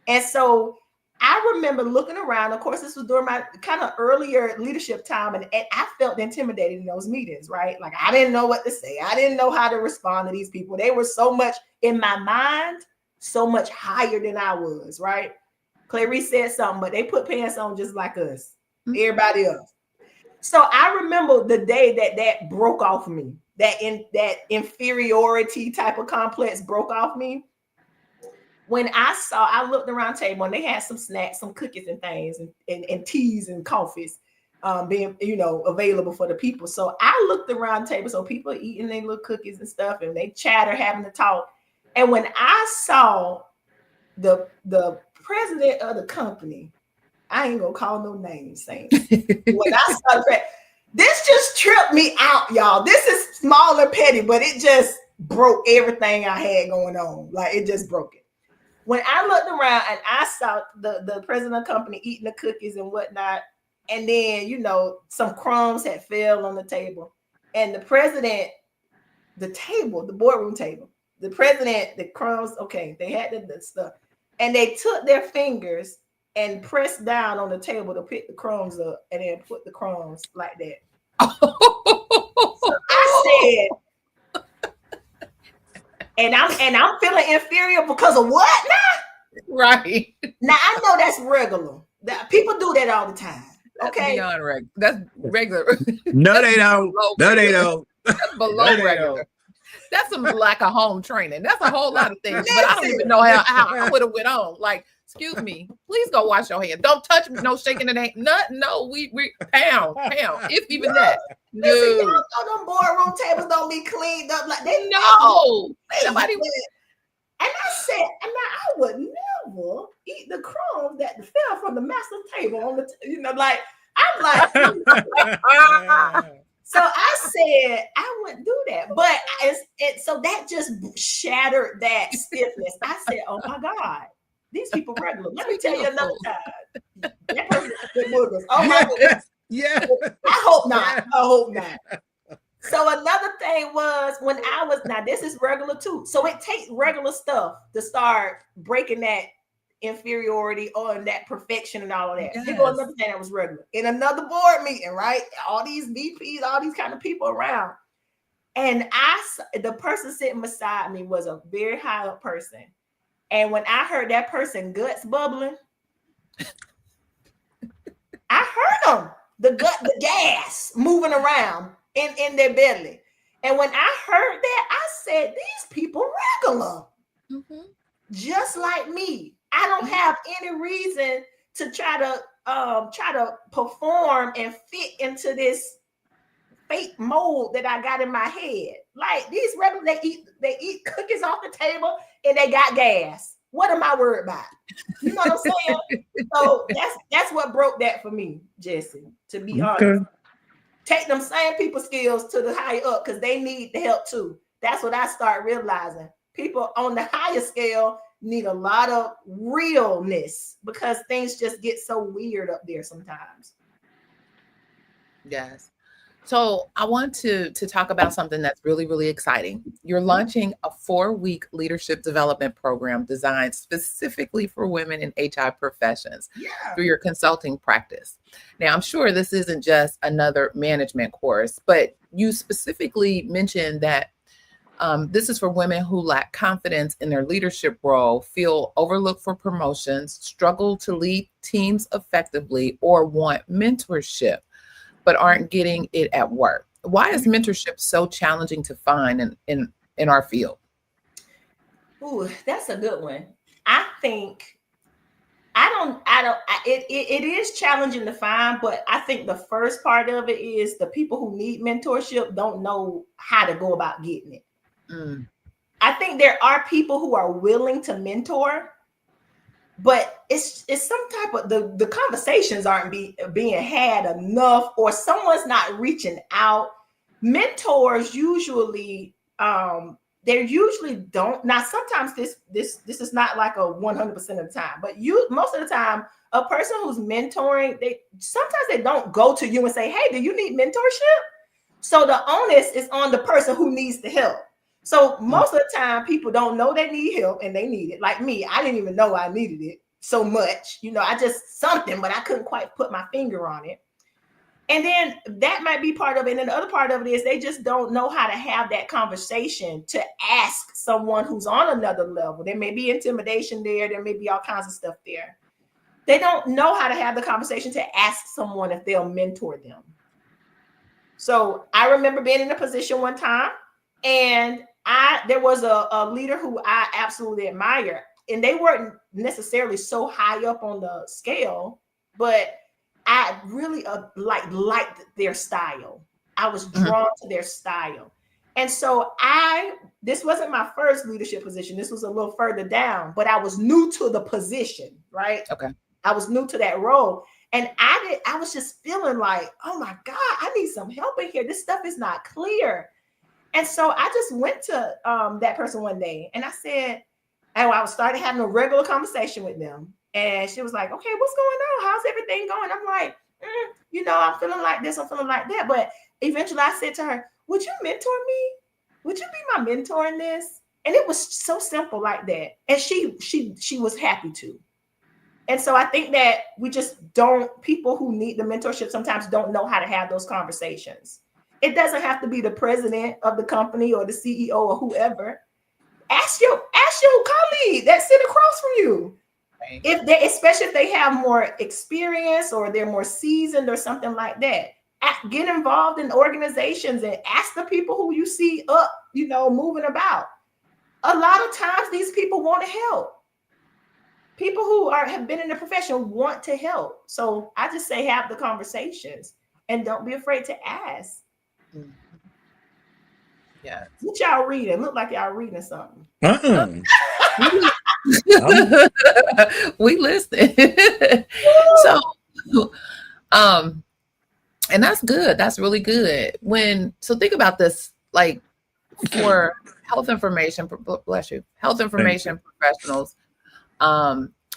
And so I remember looking around. Of course, this was during my kind of earlier leadership time, and I felt intimidated in those meetings, right? Like I didn't know what to say. I didn't know how to respond to these people. They were so much in my mind, so much higher than I was, right? Clarice said something, but they put pants on just like us, everybody else. So I remember the day that broke off me, that inferiority type of complex broke off me. When I looked around the table and they had some snacks, some cookies and things, and teas and coffees being, available for the people. So I looked around the table, so people eating their little cookies and stuff, and they chatter, having to talk. And when I saw the president of the company, I ain't gonna call no names, saying when I saw this just tripped me out, y'all. This is small and petty, but it just broke everything I had going on. Like it just broke it. When I looked around and I saw the president of the company eating the cookies and whatnot, and then, some crumbs had fell on the table, and the president, the boardroom table, the president, the crumbs, okay, they had the stuff, and they took their fingers and pressed down on the table to pick the crumbs up and then put the crumbs like that. So I said, and I'm feeling inferior because of what now? Right. Now I know that's regular. People do that all the time. That's okay. Beyond regular. That's regular. No, they don't. No, they don't. That's below regular. That's some lack of home training. That's a whole lot of things. But I don't even know how I would have went on. Like, excuse me, please go wash your hands. Don't touch me. No shaking it ain't nothing. No, we pound. If even that. No. Listen, y'all know them boardroom tables don't be cleaned up like they. No. Somebody. And I said, I would never eat the crumbs that fell from the master's table on the, like, I'm like, so I said, I wouldn't do that. But so that just shattered that stiffness. I said, oh my God, these people regular. Let me tell you another time. That person with boogers. Oh my goodness. Yeah. I hope not. So another thing was when now this is regular too. So it takes regular stuff to start breaking that inferiority or that perfection and all of that. Yes. Here goes another thing that was regular. In another board meeting, right? All these VPs, all these kind of people around. And the person sitting beside me was a very high up person. And when I heard that person guts bubbling, I heard them. The gas moving around in their belly. And when I heard that, I said, these people regular, just like me. I don't have any reason to try to perform and fit into this fake mold that I got in my head. Like these regular, they eat cookies off the table and they got gas. What am I worried about? You know what I'm saying? So that's what broke that for me, Jesse, to be honest. Take them same people skills to the higher up because they need the help too. That's what I start realizing. People on the higher scale need a lot of realness because things just get so weird up there sometimes. Yes. So I want to talk about something that's really, really exciting. You're launching a 4-week leadership development program designed specifically for women in HI professions through your consulting practice. Now, I'm sure this isn't just another management course, but you specifically mentioned that this is for women who lack confidence in their leadership role, feel overlooked for promotions, struggle to lead teams effectively, or want mentorship, but aren't getting it at work. Why is mentorship so challenging to find in our field? Ooh, that's a good one. I think it is challenging to find, but I think the first part of it is the people who need mentorship don't know how to go about getting it. I think there are people who are willing to mentor, but it's some type of the conversations aren't being had enough, or someone's not reaching out. Mentors usually they usually don't. Now sometimes this is not like a 100% of the time, but most of the time a person who's mentoring, sometimes they don't go to you and say, hey, do you need mentorship? So the onus is on the person who needs the help. So most of the time people don't know they need help and they need it. Like me, I didn't even know I needed it so much. I just something, but I couldn't quite put my finger on it. And then that might be part of it. And the other part of it is they just don't know how to have that conversation to ask someone who's on another level. There may be intimidation there. There may be all kinds of stuff there. They don't know how to have the conversation to ask someone if they'll mentor them. So I remember being in a position one time, and there was a leader who I absolutely admire, and they weren't necessarily so high up on the scale, but I really liked their style. I was drawn to their style. And so this wasn't my first leadership position. This was a little further down, but I was new to the position, right? Okay. I was new to that role. And I was just feeling like, oh my God, I need some help in here. This stuff is not clear. And so I just went to that person one day and I said, and I started having a regular conversation with them. And she was like, okay, what's going on? How's everything going? I'm like, I'm feeling like this. I'm feeling like that. But eventually I said to her, would you mentor me? Would you be my mentor in this? And it was so simple like that. And she was happy to. And so I think that people who need the mentorship sometimes don't know how to have those conversations. It doesn't have to be the president of the company or the CEO or whoever. Ask your colleague that sit across from you. Especially if they have more experience or they're more seasoned or something like that. Get involved in organizations and ask the people who you see up, moving about. A lot of times these people want to help. People who have been in the profession want to help. So I just say have the conversations and don't be afraid to ask. Yeah. What y'all reading? Look like y'all reading something. We listen. So and that's good. That's really good. So think about this, like for health information, bless you, health information professionals,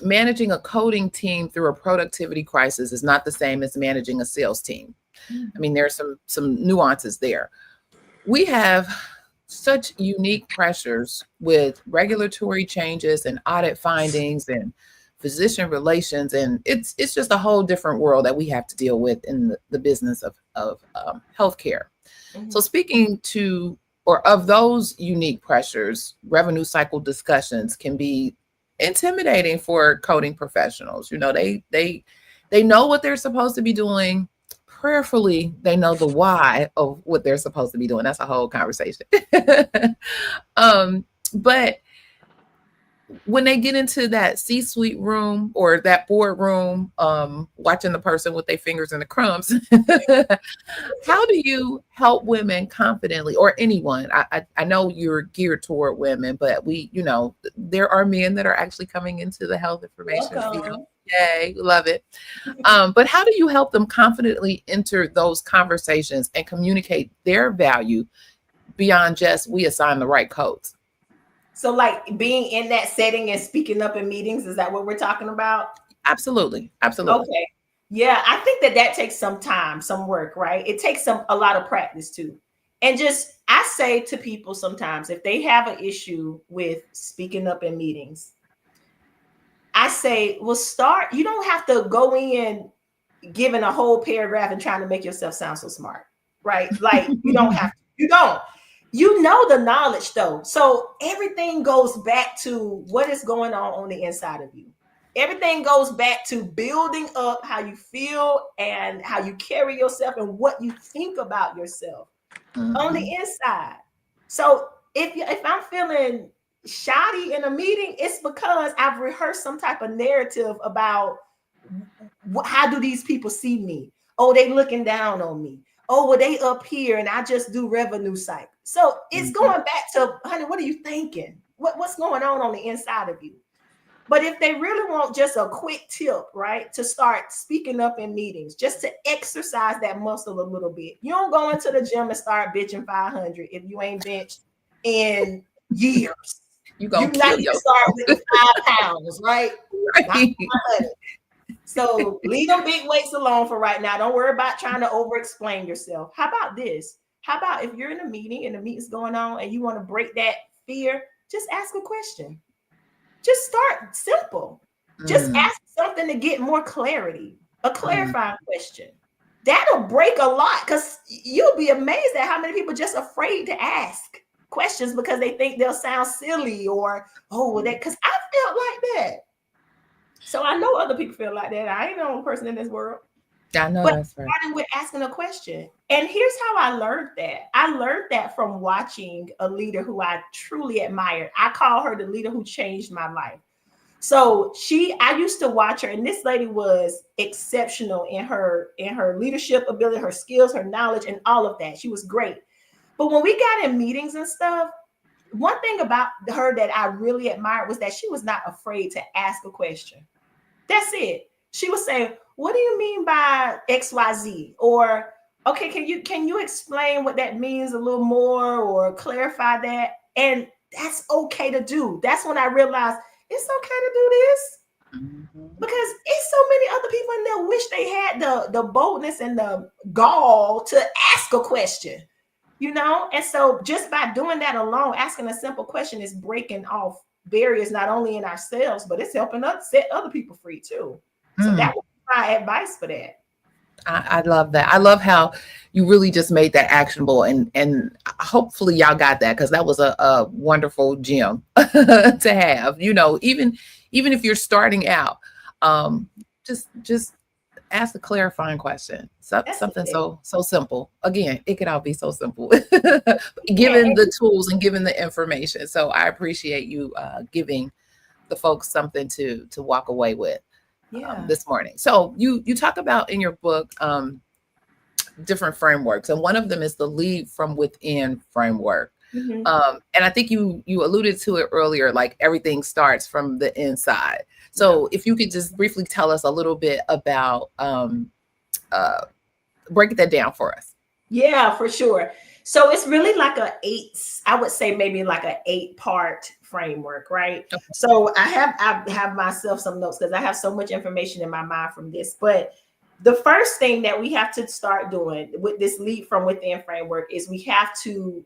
managing a coding team through a productivity crisis is not the same as managing a sales team. I mean, there's some nuances there. We have such unique pressures with regulatory changes and audit findings and physician relations, and it's just a whole different world that we have to deal with in the business of healthcare. So speaking to of those unique pressures, revenue cycle discussions can be intimidating for coding professionals. They know what they're supposed to be doing, prayerfully they know the why of what they're supposed to be doing. That's a whole conversation. But when they get into that C-suite room or that board room, watching the person with their fingers in the crumbs, how do you help women confidently, or anyone? I know you're geared toward women, but there are men that are actually coming into the health information field. Yay, love it. But how do you help them confidently enter those conversations and communicate their value beyond just we assign the right codes? So like being in that setting and speaking up in meetings, is that what we're talking about? Absolutely. Absolutely. Okay. Yeah, I think that takes some time, some work, right? It takes a lot of practice too. And I say to people sometimes, if they have an issue with speaking up in meetings, I say, well, you don't have to go in giving a whole paragraph and trying to make yourself sound so smart, right? Like you don't have to, you don't. You know the knowledge though. So everything goes back to what is going on the inside of you. Everything goes back to building up how you feel and how you carry yourself and what you think about yourself on the inside. So if I'm feeling shoddy in a meeting, it's because I've rehearsed some type of narrative about how do these people see me? Oh, they looking down on me. Oh, well, they up here and I just do revenue cycle. So it's going back to, honey, what are you thinking? What's going on the inside of you? But if they really want just a quick tip, right, to start speaking up in meetings, just to exercise that muscle a little bit. You don't go into the gym and start benching 500 if you ain't benched in years. You not need to start with 5 pounds, right? Right. So leave them big weights alone for right now. Don't worry about trying to over-explain yourself. How about this? How about if you're in a meeting and the meeting's going on and you want to break that fear, just ask a question. Just start simple. Just ask something to get more clarity, a clarifying question. That'll break a lot because you'll be amazed at how many people are just afraid to ask questions because they think they'll sound silly or, because I felt like that. So I know other people feel like that. I ain't the only person in this world. I know, but that's right. Starting with asking a question. And here's how I learned that. I learned that from watching a leader who I truly admired. I call her the leader who changed my life. So I used to watch her, and this lady was exceptional in her leadership ability, her skills, her knowledge, and all of that. She was great. But when we got in meetings and stuff, one thing about her that I really admired was that she was not afraid to ask a question. That's it. She was saying, what do you mean by XYZ? Or, okay, can you explain what that means a little more or clarify that? And that's okay to do. That's when I realized it's okay to do this. Because it's so many other people in there wish they had the boldness and the gall to ask a question, And so just by doing that alone, asking a simple question is breaking off barriers, not only in ourselves, but it's helping us set other people free too. So that was my advice for that. I love that. I love how you really just made that actionable, and hopefully y'all got that, because that was a wonderful gem to have. Even if you're starting out, just ask a clarifying question. Something so simple. Again, it could all be so simple, given the tools and given the information. So I appreciate you giving the folks something to walk away with this morning. So you talk about in your book different frameworks, and one of them is the lead from within framework. And I think you alluded to it earlier, like everything starts from the inside. So if you could just briefly tell us a little bit about break that down for us. Yeah, for sure. So it's really like I would say maybe like an 8-part framework, right? Okay. So I have myself some notes because I have so much information in my mind from this. But the first thing that we have to start doing with this lead from within framework is we have to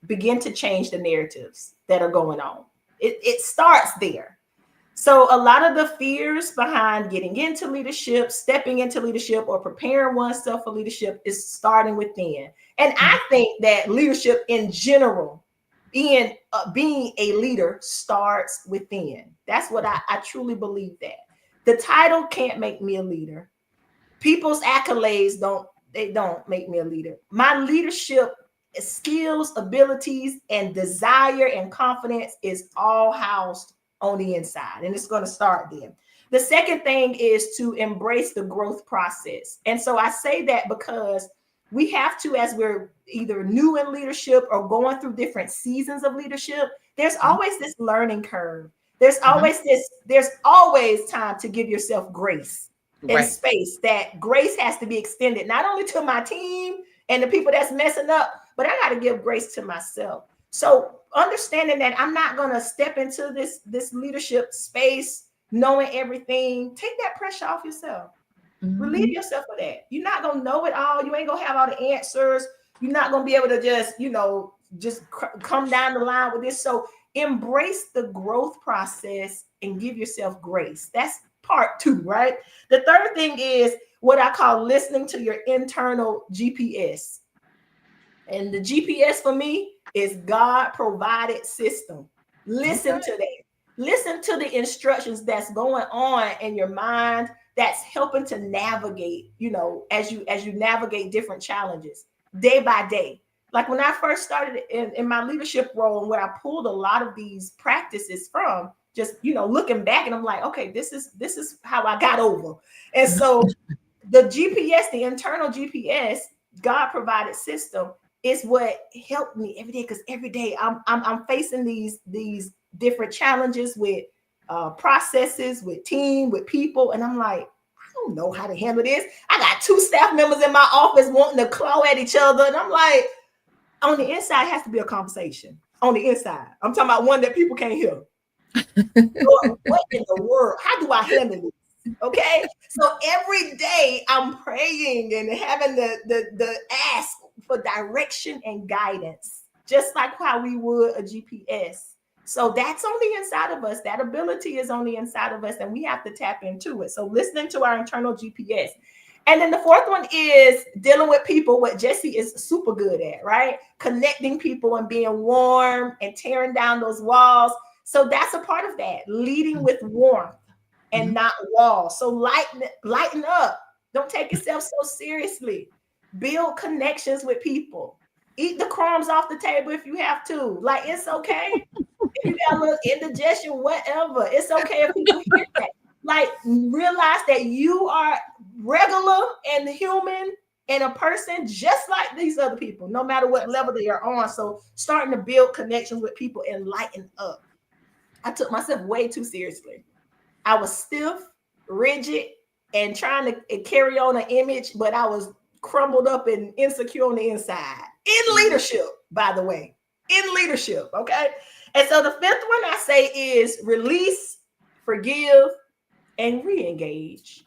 begin to change the narratives that are going on. It starts there. So a lot of the fears behind getting into leadership, stepping into leadership, or preparing oneself for leadership is starting within. And I think that leadership in general, being a leader, starts within. That's what I truly believe that. The title can't make me a leader. People's accolades don't make me a leader. My leadership skills, abilities, and desire and confidence is all housed on the inside, and it's going to start there. The second thing is to embrace the growth process. And so I say that because we have to, as we're either new in leadership or going through different seasons of leadership, there's always this learning curve. There's always time to give yourself grace and space. That grace has to be extended not only to my team and the people that's messing up, but I got to give grace to myself. So understanding that I'm not going to step into this leadership space knowing everything, take that pressure off yourself. Relieve yourself of that. You're not going to know it all. You ain't going to have all the answers. You're not going to be able to just come down the line with this. So embrace the growth process and give yourself grace. That's part 2, right? The third thing is what I call listening to your internal GPS. And the GPS for me is God provided system. Listen to that. Listen to the instructions that's going on in your mind that's helping to navigate, as you navigate different challenges day by day. Like when I first started in my leadership role, and where I pulled a lot of these practices from, just looking back, and I'm like, okay, this is how I got over. And so the GPS, the internal GPS, God provided system, is what helped me every day, because every day I'm facing these different challenges with processes, with team, with people, and I'm like, I don't know how to handle this. I got 2 staff members in my office wanting to claw at each other, and I'm like, on the inside, it has to be a conversation. On the inside, I'm talking about one that people can't hear. Lord, what in the world? How do I handle this? Okay, so every day I'm praying and having the ask for direction and guidance, just like how we would a GPS. So that's on the inside of us. That ability is on the inside of us, and we have to tap into it. So listening to our internal GPS. And then the fourth one is dealing with people, what Jesse is super good at, right? Connecting people and being warm and tearing down those walls. So that's a part of that, leading with warmth and not walls. So lighten up. Don't take yourself so seriously. Build connections with people. Eat the crumbs off the table if you have to. Like, it's okay. If you got a little indigestion, whatever, it's okay if people hear that. Like, realize that you are regular and human and a person just like these other people, no matter what level they are on. So starting to build connections with people and lighten up. I took myself way too seriously. I was stiff, rigid, and trying to carry on an image, but I was crumbled up and insecure on the inside. In leadership, by the way. In leadership, okay? And so the fifth one I say is release, forgive, and re-engage.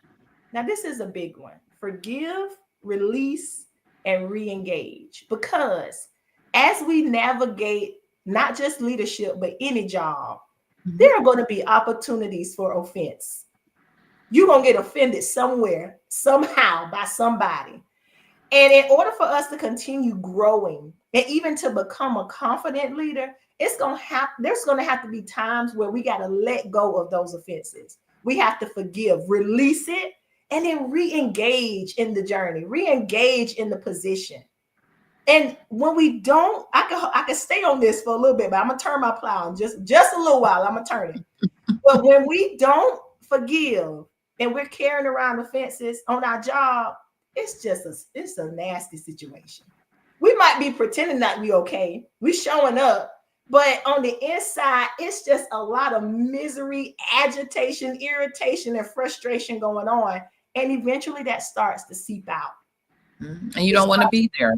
Now, this is a big one. Forgive, release, and re-engage. Because as we navigate not just leadership, but any job, there are going to be opportunities for offense. You're going to get offended somewhere, somehow, by somebody. And in order for us to continue growing and even to become a confident leader, there's going to have to be times where we got to let go of those offenses. We have to forgive, release it, and then re-engage in the journey, re-engage in the position. And when we don't, I can stay on this for a little bit, but I'm gonna turn my plow on just a little while. I'm gonna turn it. But when we don't forgive and we're carrying around offenses on our job, it's a nasty situation. We might be pretending that we okay, we showing up, but on the inside, it's just a lot of misery, agitation, irritation, and frustration going on. And eventually that starts to seep out. And you don't want to be there.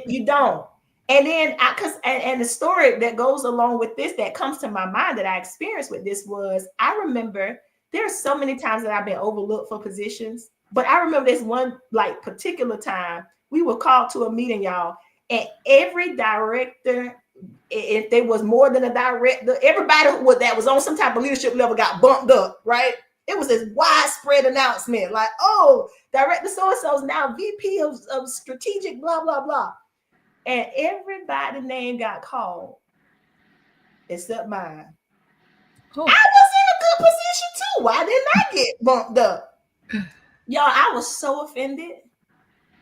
You don't. And then and the story that goes along with this that comes to my mind that I experienced with this was, I remember there are so many times that I've been overlooked for positions, but I remember this one like particular time we were called to a meeting, y'all, and every director, if there was more than a director, everybody that was on some type of leadership level got bumped up, right? It was this widespread announcement like, oh, Director so-and-so is now VP of strategic, blah, blah, blah. And everybody's name got called except mine. Oh. I was in a good position too. Why didn't I get bumped up? Y'all, I was so offended.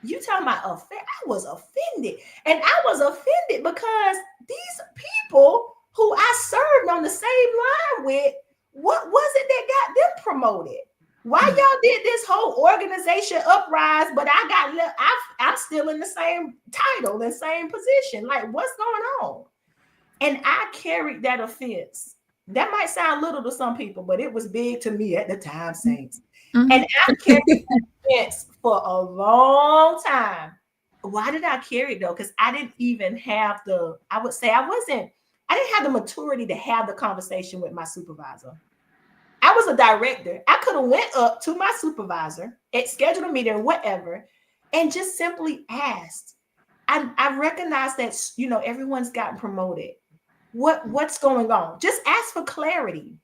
You talking about offended? I was offended. And I was offended because these people who I served on the same line with, what was it that got them promoted? Why y'all did this whole organization uprise, but I got left, I'm still in the same title and same position. Like, what's going on? And I carried that offense. That might sound little to some people, but it was big to me at the time, Saints. Mhm. And I carried that offense for a long time. Why did I carry it though? Because I didn't even have I didn't have the maturity to have the conversation with my supervisor. I was a director. I could have went up to my supervisor, scheduled a meeting, whatever, and just simply asked. I recognize that, everyone's gotten promoted. What's going on? Just ask for clarity.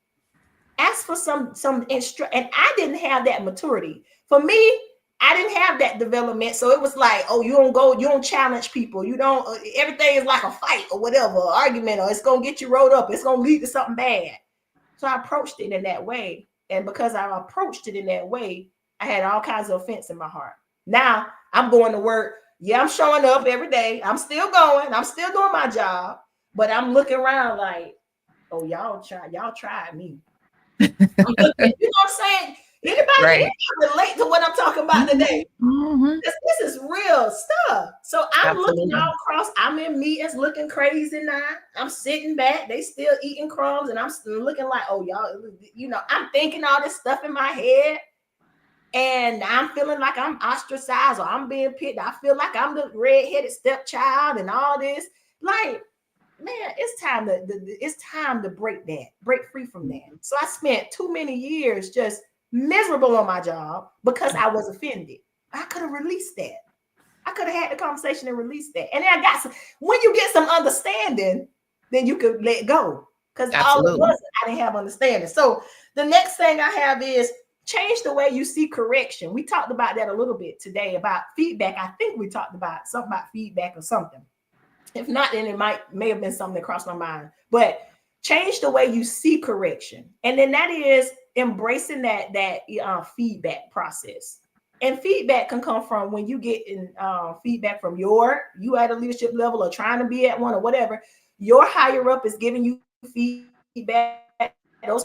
Ask for some and I didn't have that maturity. For me, I didn't have that development. So it was like, oh, you don't challenge people. You don't, everything is like a fight or whatever, argument, or it's going to get you rolled up. It's going to lead to something bad. So I approached it in that way. And because I approached it in that way, I had all kinds of offense in my heart. Now I'm going to work. Yeah, I'm showing up every day. I'm still going. I'm still doing my job. But I'm looking around like, oh, y'all tried me. You know what I'm saying? Anybody here relate to what I'm talking about today? Mm-hmm. This is real stuff. So I'm Absolutely. looking all across. I'm in meetings looking crazy now. I'm sitting back. They still eating crumbs. And I'm still looking like, oh, y'all, I'm thinking all this stuff in my head. And I'm feeling like I'm ostracized or I'm being picked. I feel like I'm the red-headed stepchild and all this. Like, man, it's time to break free from that. So I spent too many years just miserable on my job because I was offended. I could have released that. I could have had the conversation and released that. And then when you get some understanding, then you could let go. Because all it was, I didn't have understanding. So the next thing I have is change the way you see correction. We talked about that a little bit today about feedback. I think we talked about something about feedback or something. If not, then it may have been something that crossed my mind. But change the way you see correction. And then that is embracing that feedback process. And feedback can come from when you get feedback from you at a leadership level or trying to be at one or whatever. Your higher up is giving you feedback. Those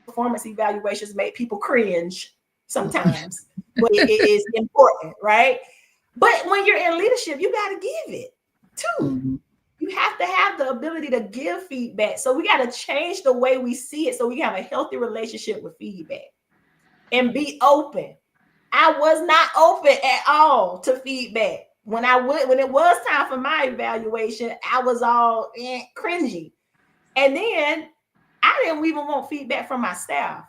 performance evaluations make people cringe sometimes, but it is important, right? But when you're in leadership, you got to give it too. Mm-hmm. You have to have the ability to give feedback. So we got to change the way we see it so we have a healthy relationship with feedback and be open. I was not open at all to feedback. When it was time for my evaluation, I was all cringy. And then I didn't even want feedback from my staff.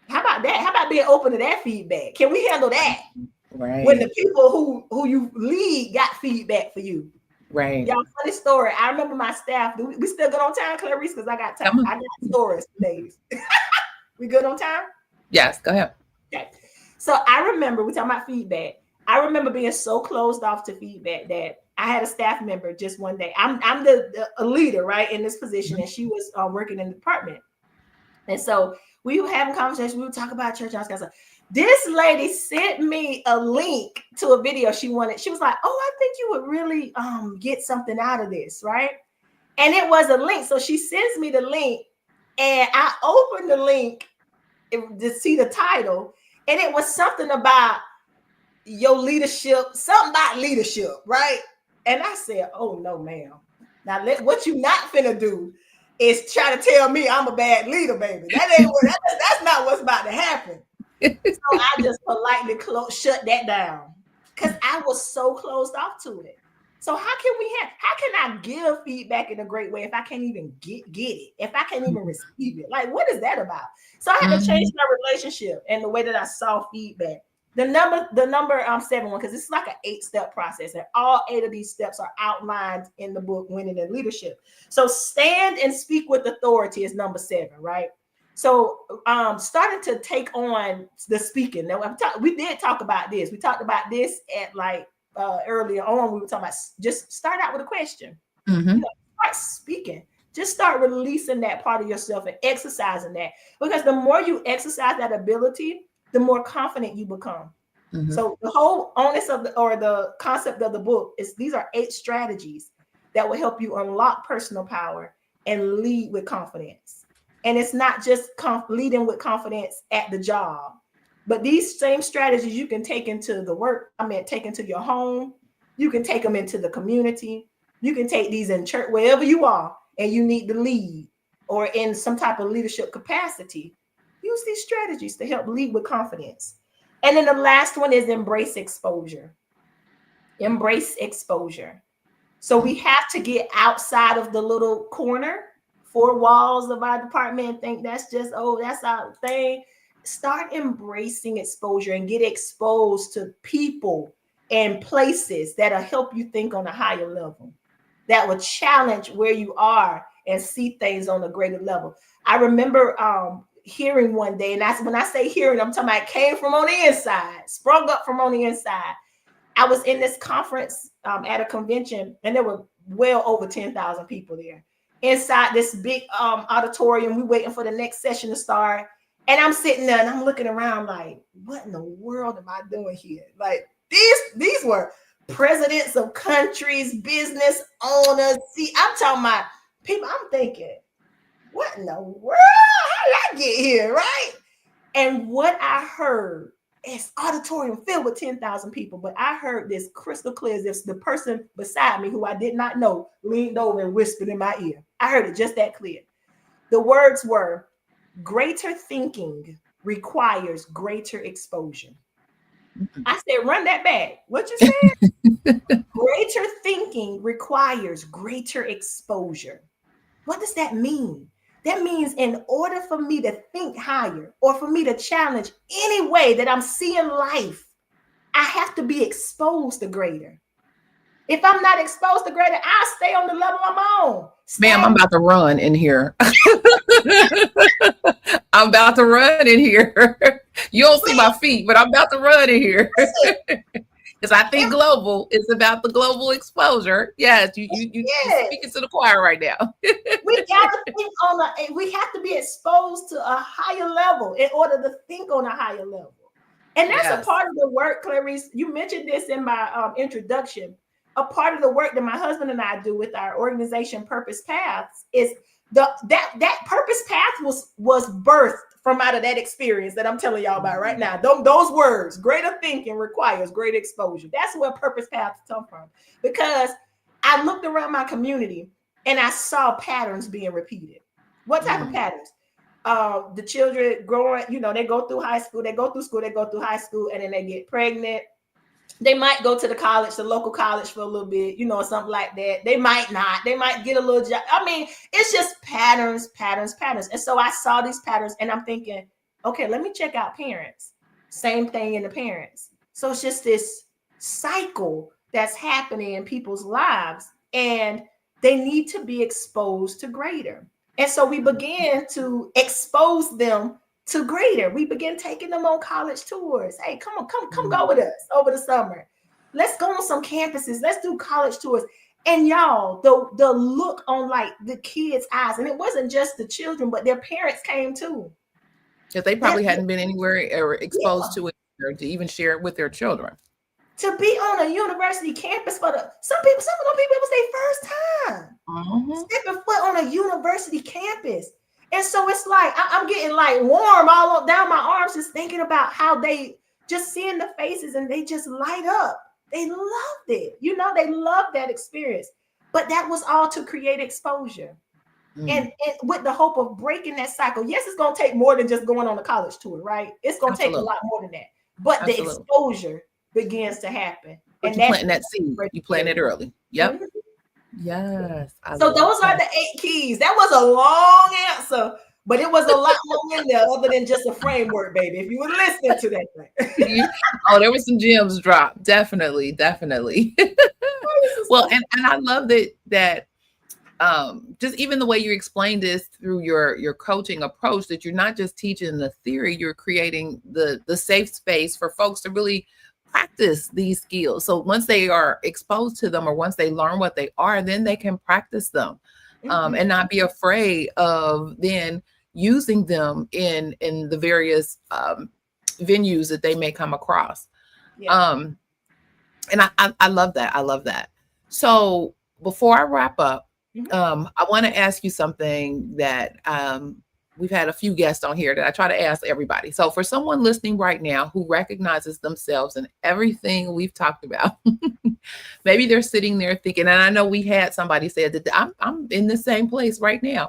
How about that? How about being open to that feedback? Can we handle that? Right. When the people who you lead got feedback for you. Right. Y'all, funny story. I remember my staff. We still good on time, Clarice? Because I got time. I got stories today. We good on time? Yes, go ahead. Okay. So I remember, we talking about feedback. I remember being so closed off to feedback that I had a staff member just one day. I'm a leader, right, in this position, and she was working in the department. And so we were having conversations. We would talk about church. And I was like, this lady sent me a link to a video she wanted. She was like, oh, I think you would really get something out of this, right? And it was a link. So she sends me the link, and I opened the link to see the title, and it was something about your leadership, something about leadership, right? And I said, oh, no, ma'am. Now, what you not finna do is try to tell me I'm a bad leader, baby. That ain't that's not what's about to happen. So I just politely shut that down because I was so closed off to it. So how can I give feedback in a great way if I can't even get it, if I can't even receive it? Like, what is that about? So I had to change my relationship and the way that I saw feedback. The number 7 one, because it's like an 8-step process, and all 8 of these steps are outlined in the book Winning in Leadership. So stand and speak with authority is number 7, right? So starting to take on the speaking. Now we did talk about this. We talked about this at earlier on. We were talking about just start out with a question. Mm-hmm. Start speaking. Just start releasing that part of yourself and exercising that. Because the more you exercise that ability, the more confident you become. Mm-hmm. So the whole onus of the concept of the book is these are 8 strategies that will help you unlock personal power and lead with confidence. And it's not just leading with confidence at the job, but these same strategies you can take into the work. Take into your home. You can take them into the community. You can take these in church, wherever you are, and you need to lead or in some type of leadership capacity. Use these strategies to help lead with confidence. And then the last one is embrace exposure. Embrace exposure. So we have to get outside of the little corner, 4 walls of our department and think that's just, that's our thing. Start embracing exposure and get exposed to people and places that'll help you think on a higher level, that will challenge where you are and see things on a greater level. I remember hearing one day, and that's when I say hearing, I'm talking about it came from on the inside, sprung up from on the inside. I was in this conference at a convention, and there were well over 10,000 people there. Inside this big auditorium, we waiting for the next session to start. And I'm sitting there and I'm looking around like, what in the world am I doing here? Like these were presidents of countries, business owners. See, I'm talking about people. I'm thinking, what in the world? How did I get here, right? And what I heard is auditorium filled with 10,000 people, but I heard this crystal clear as if the person beside me, who I did not know, leaned over and whispered in my ear. I heard it just that clear. The words were, greater thinking requires greater exposure. I said, run that back. What you said? Greater thinking requires greater exposure. What does that mean? That means in order for me to think higher or for me to challenge any way that I'm seeing life, I have to be exposed to greater. If I'm not exposed to greater, I'll stay on the level I'm on. Ma'am, I'm about to run in here. I'm about to run in here. You don't see my feet, but I'm about to run in here. Because I think global is about the global exposure. Yes, you're speaking to the choir right now. We gotta think we have to be exposed to a higher level in order to think on a higher level. And that's a part of the work, Clarice. You mentioned this in my introduction. A part of the work that my husband and I do with our organization Purpose Paths is that Purpose Path was birthed from out of that experience that I'm telling y'all about right now. Those words, greater thinking requires greater exposure. That's where Purpose Paths come from. Because I looked around my community and I saw patterns being repeated. What type of patterns? The children growing, they go through high school, they go through school, they go through high school, and then they get pregnant. They might go to the local college for a little bit, something like that. They might not. They might get a little job. I mean, it's just patterns. And so I saw these patterns and I'm thinking, okay, let me check out parents. Same thing in the parents. So it's just this cycle that's happening in people's lives and they need to be exposed to greater. And so we began to expose them to greater. We begin taking them on college tours. Hey, come go with us over the summer. Let's go on some campuses. Let's do college tours. And y'all, the look on like the kids' eyes, and it wasn't just the children, but their parents came too. Because they probably hadn't been anywhere or exposed to it or to even share it with their children. To be on a university campus some of those people, it was their first time stepping foot on a university campus. And so it's like, I'm getting like warm all up down my arms, just thinking about how they just seeing the faces and they just light up. They loved it. They loved that experience. But that was all to create exposure. And with the hope of breaking that cycle. Yes, it's going to take more than just going on a college tour, right? It's going to take a lot more than that. But the exposure begins to happen. But and you plant that seed. You plant it early. Yep. Yes. So those are the 8 keys. That was a long answer, but it was a lot more in there other than just a framework, baby. If you were listening to that thing. There were some gems dropped. Definitely. Well, and I love that just even the way you explained this through your coaching approach, that you're not just teaching the theory, you're creating the safe space for folks to really practice these skills. So once they are exposed to them or once they learn what they are, then they can practice them. and not be afraid of then using them in the various venues that they may come across. Yeah. And I love that. I love that. So before I wrap up, I want to ask you something that we've had a few guests on here that I try to ask everybody. So for someone listening right now who recognizes themselves in everything we've talked about, maybe they're sitting there thinking, and I know we had somebody said that I'm in the same place right now.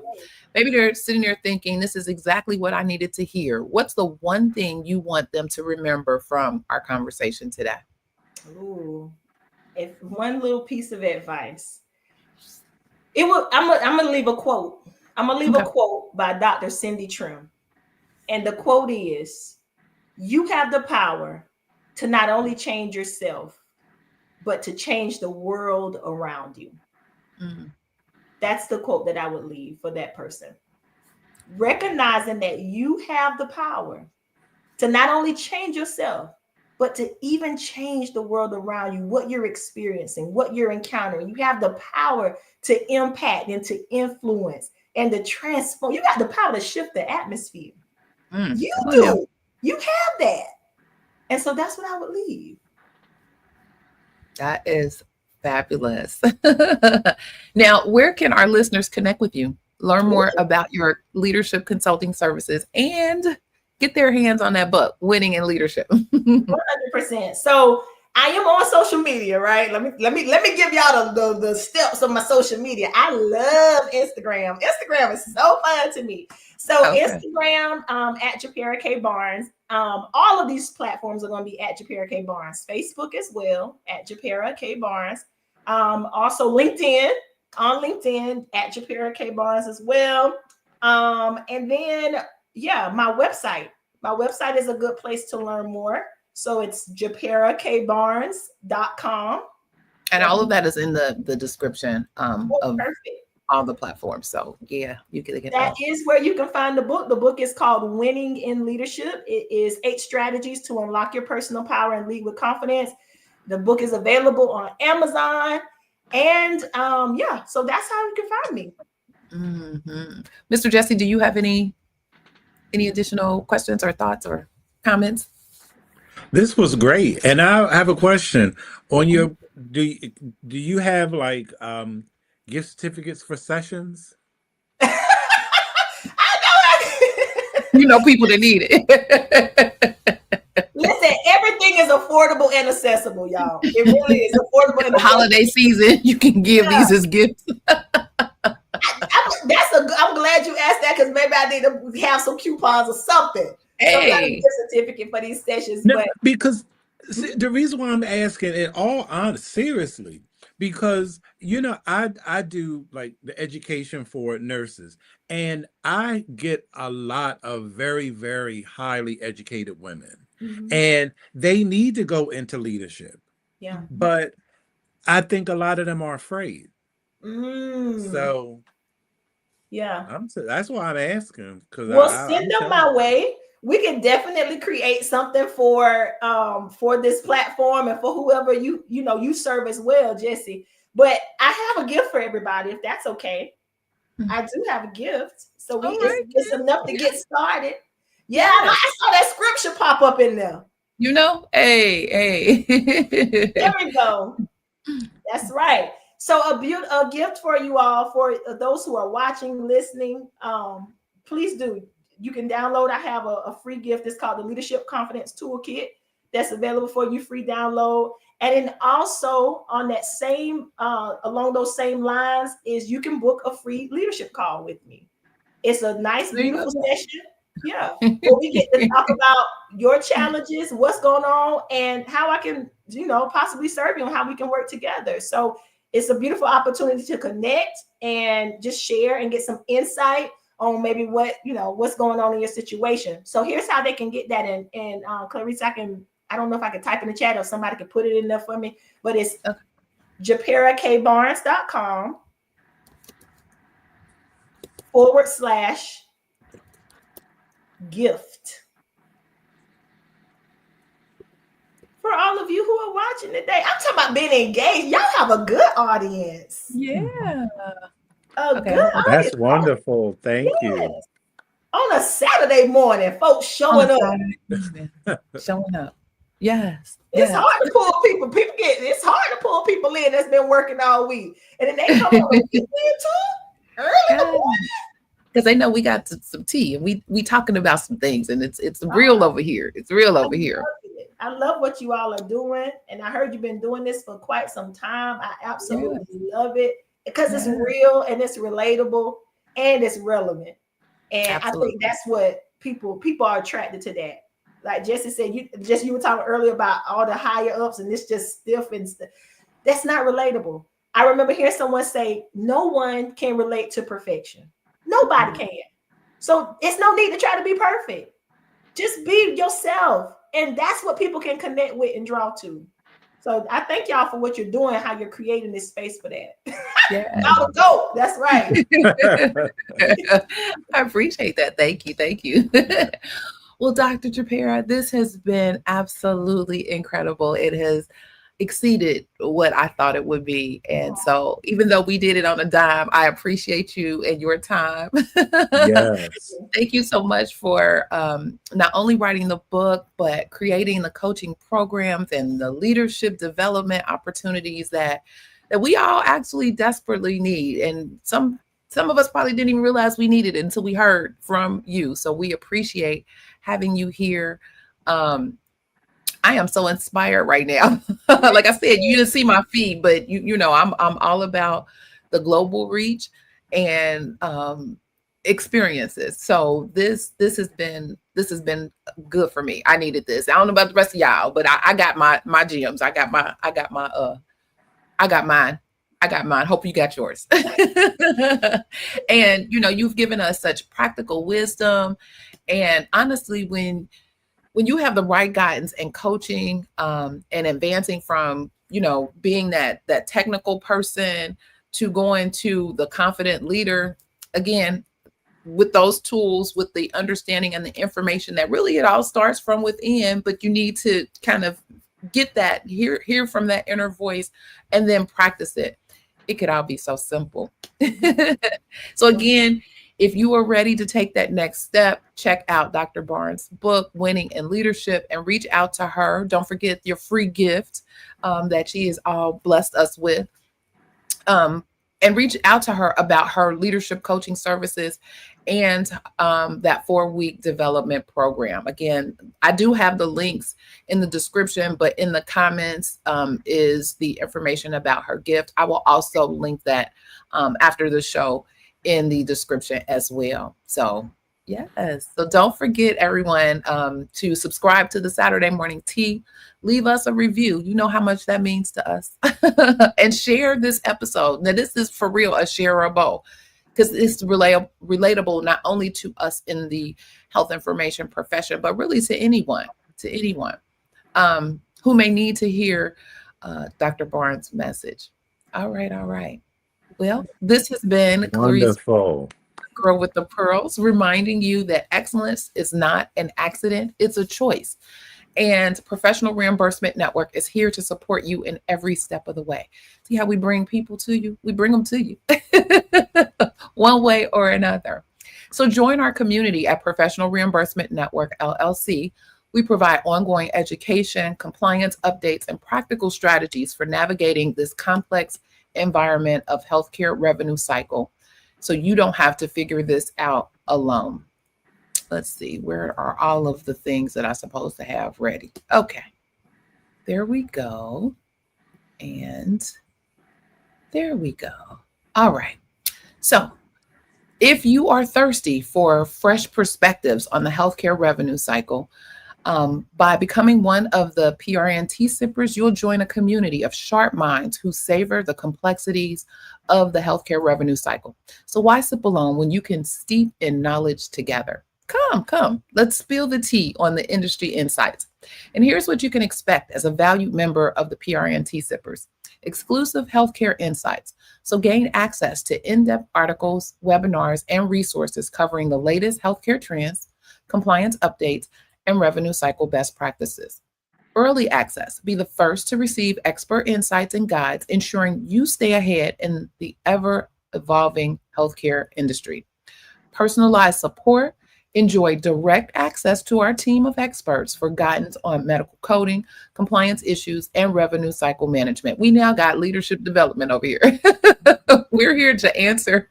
Maybe they're sitting there thinking, this is exactly what I needed to hear. What's the one thing you want them to remember from our conversation today? Ooh, if one little piece of advice, I'm gonna leave a quote. I'm gonna leave a quote by Dr. Cindy Trim. And the quote is, you have the power to not only change yourself, but to change the world around you. That's the quote that I would leave for that person. Recognizing that you have the power to not only change yourself, but to even change the world around you, what you're experiencing, what you're encountering. You have the power to impact and to influence and to transform. You got the power to shift the atmosphere. You do. You have that. And so that's what I would leave. That is fabulous. Now, where can our listeners connect with you, learn more about your leadership consulting services, and get their hands on that book, Winning in Leadership? 100%. So I am on social media, right? Let me give y'all the steps of my social media. I love Instagram. Instagram is so fun to me. So Instagram at Japera K Barnes. All of these platforms are going to be at Japera K Barnes. Facebook as well at Japera K Barnes. Also LinkedIn, on LinkedIn at Japera K Barnes as well. And then my website. My website is a good place to learn more. So it's japerakbarnes.com. And all of that is in the description of perfect. All the platforms. So yeah, you can get that. Is where you can find the book. The book is called Winning in Leadership. It is 8 strategies to unlock your personal power and lead with confidence. The book is available on Amazon. And so that's how you can find me. Mr. Jesse, do you have any additional questions or thoughts or comments? This was great. And I have a question on your, do you have like gift certificates for sessions? I know. You know people that need it. Listen, everything is affordable and accessible, y'all. It really is affordable. And the holiday season, you can give these as gifts. I'm glad you asked that, because maybe I need to have some coupons or something. Some kind of gift certificate for these sessions. No, because the reason why I'm asking, in all honesty, seriously, because I do like the education for nurses, and I get a lot of very, very highly educated women, and they need to go into leadership. Yeah. But I think a lot of them are afraid. So that's why I'm asking. Well, send them my way. We can definitely create something for this platform and for whoever you serve as well, Jesse. But I have a gift for everybody, if that's okay. I do have a gift, so it's enough to get started. Yeah, I saw that scripture pop up in there. Hey. There we go. That's right. So a gift for you all, for those who are watching, listening. Please do. You can download. I have a free gift. It's called the Leadership Confidence Toolkit. That's available for you, free download. And then also on that same, along those same lines, is you can book a free leadership call with me. It's a nice, beautiful session. Yeah. Where we get to talk about your challenges, what's going on, and how I can, possibly serve you, and how we can work together. So it's a beautiful opportunity to connect and just share and get some insight on maybe what's going on in your situation. So here's how they can get that in. And Clarice, I don't know if I can type in the chat or if somebody can put it in there for me, but it's japerakbarnes.com/gift. For all of you who are watching today, I'm talking about being engaged. Y'all have a good audience. Yeah. A Okay, good hold on. That's audience. wonderful. Thank Yes. you. On a Saturday morning, folks On a showing up. Saturday evening, showing up. Yes, It's yes. hard to pull people. It's hard to pull people in that's been working all week. And then they come on the weekend too, early in the Yeah. morning. Because they know we got some tea and we talking about some things, and it's real Oh, over here. It's real I over here. love it. I love what you all are doing. And I heard you've been doing this for quite some time. I Yeah, absolutely love it because it's yeah, real and it's relatable and it's relevant. And I think absolutely. that's what people are attracted to that. Like Jesse said, you were talking earlier about all the higher ups and it's just stiff and stuff. That's not relatable. I remember hearing someone say, no one can relate to perfection. Nobody Mhm. can. So it's no need to try to be perfect. Just be yourself. And that's what people can connect with and draw to. So I thank y'all for what you're doing, how you're creating this space for that. Yeah. Y'all the GOAT. That's right. I appreciate that. Thank you. Thank you. Well, Dr. Japera, this has been absolutely incredible. It has exceeded what I thought it would be. And so, even though we did it on a dime, I appreciate you and your time. Yes. Thank you so much for not only writing the book, but creating the coaching programs and the leadership development opportunities that we all actually desperately need. And some of us probably didn't even realize we needed it until we heard from you. So we appreciate having you here. Um, I am so inspired right now. Like I said, you didn't see my feed, but you know, I'm all about the global reach and experiences. So this has been good for me. I needed this. I don't know about the rest of y'all, but I got my gems. I got mine. I got mine. Hope you got yours. And you know, you've given us such practical wisdom. And honestly, when you have the right guidance and coaching and advancing from, you know, being that technical person to going to the confident leader, again, with those tools, with the understanding and the information that really it all starts from within, but you need to kind of get that, hear from that inner voice and then practice it. It could all be so simple. So again, if you are ready to take that next step, check out Dr. Barnes' book, Winning in Leadership, and reach out to her. Don't forget your free gift that she has all blessed us with. And reach out to her about her leadership coaching services and that 4-week development program. Again, I do have the links in the description, but in the comments is the information about her gift. I will also link that after the show in the description as well. So yes. So don't forget, everyone, to subscribe to the Saturday Morning Tea. Leave us a review. You know how much that means to us. And share this episode. Now, this is for real a shareable because it's relatable not only to us in the health information profession, but really to anyone who may need to hear Dr. Barnes' message. All right, all right. Well, this has been Clarice, Wonderful. Girl with the Pearls, reminding you that excellence is not an accident, it's a choice. And Professional Reimbursement Network is here to support you in every step of the way. See how we bring people to you? We bring them to you one way or another. So join our community at Professional Reimbursement Network, LLC. We provide ongoing education, compliance updates, and practical strategies for navigating this complex environment of healthcare revenue cycle so you don't have to figure this out alone. Let's see, where are all of the things that I'm supposed to have ready? Okay, there we go. And there we go. All right. So if you are thirsty for fresh perspectives on the healthcare revenue cycle, by becoming one of the PRNT sippers, you'll join a community of sharp minds who savor the complexities of the healthcare revenue cycle. So why sip alone when you can steep in knowledge together? Come, let's spill the tea on the industry insights. And here's what you can expect as a valued member of the PRNT sippers: exclusive healthcare insights. So gain access to in-depth articles, webinars, and resources covering the latest healthcare trends, compliance updates, and revenue cycle best practices. Early access: be the first to receive expert insights and guides, ensuring you stay ahead in the ever evolving healthcare industry. Personalized support. Enjoy direct access to our team of experts for guidance on medical coding, compliance issues, and revenue cycle management. We now got leadership development over here. We're here to answer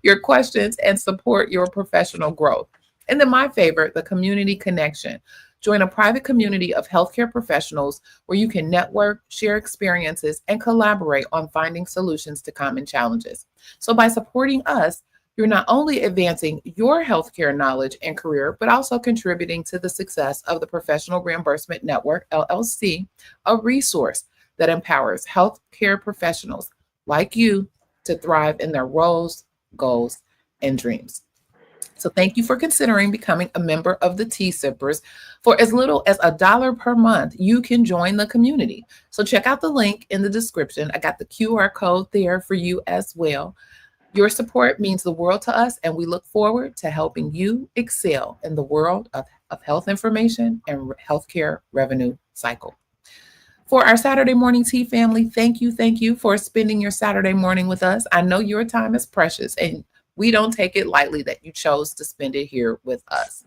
your questions and support your professional growth. And then my favorite, the community connection. Join a private community of healthcare professionals where you can network, share experiences, and collaborate on finding solutions to common challenges. So by supporting us, you're not only advancing your healthcare knowledge and career, but also contributing to the success of the Professional Reimbursement Network, LLC, a resource that empowers healthcare professionals like you to thrive in their roles, goals, and dreams. So thank you for considering becoming a member of the Tea Sippers. For as little as $1 per month, you can join the community. So check out the link in the description. I got the QR code there for you as well. Your support means the world to us, and we look forward to helping you excel in the world of health information and healthcare revenue cycle. For our Saturday morning tea family, thank you for spending your Saturday morning with us. I know your time is precious, and we don't take it lightly that you chose to spend it here with us.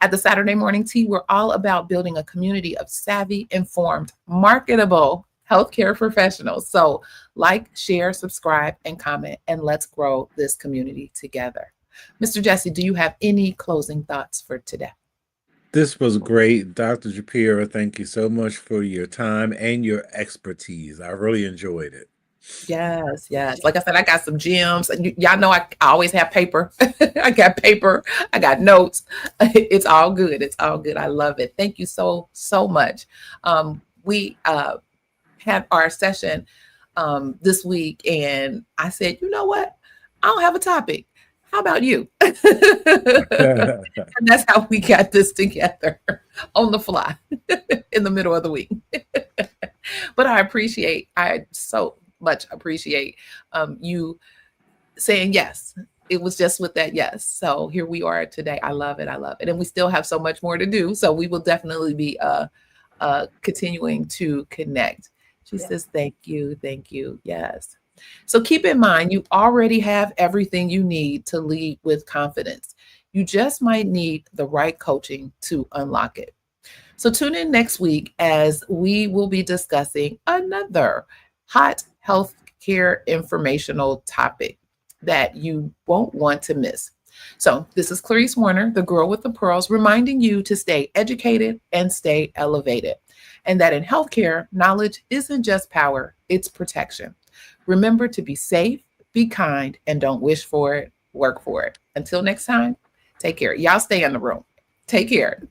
At the Saturday Morning Tea, we're all about building a community of savvy, informed, marketable healthcare professionals. So like, share, subscribe, and comment, and let's grow this community together. Mr. Jesse, do you have any closing thoughts for today? This was great. Dr. Japera, thank you so much for your time and your expertise. I really enjoyed it. Yes. Like I said, I got some gems. And y'all know I always have paper. I got paper. I got notes. It's all good. It's all good. I love it. Thank you so much. We had our session this week, and I said, you know what? I don't have a topic. How about you? And that's how we got this together on the fly in the middle of the week. But I so much appreciate you saying yes. It was just with that yes. So here we are today. I love it. And we still have so much more to do. So we will definitely be continuing to connect. She says, thank you. Yes. So keep in mind, you already have everything you need to lead with confidence. You just might need the right coaching to unlock it. So tune in next week as we will be discussing another hot healthcare informational topic that you won't want to miss. So this is Clarice Warner, the girl with the pearls, reminding you to stay educated and stay elevated. And that in healthcare, knowledge isn't just power, it's protection. Remember to be safe, be kind, and don't wish for it, work for it. Until next time, take care. Y'all stay in the room. Take care.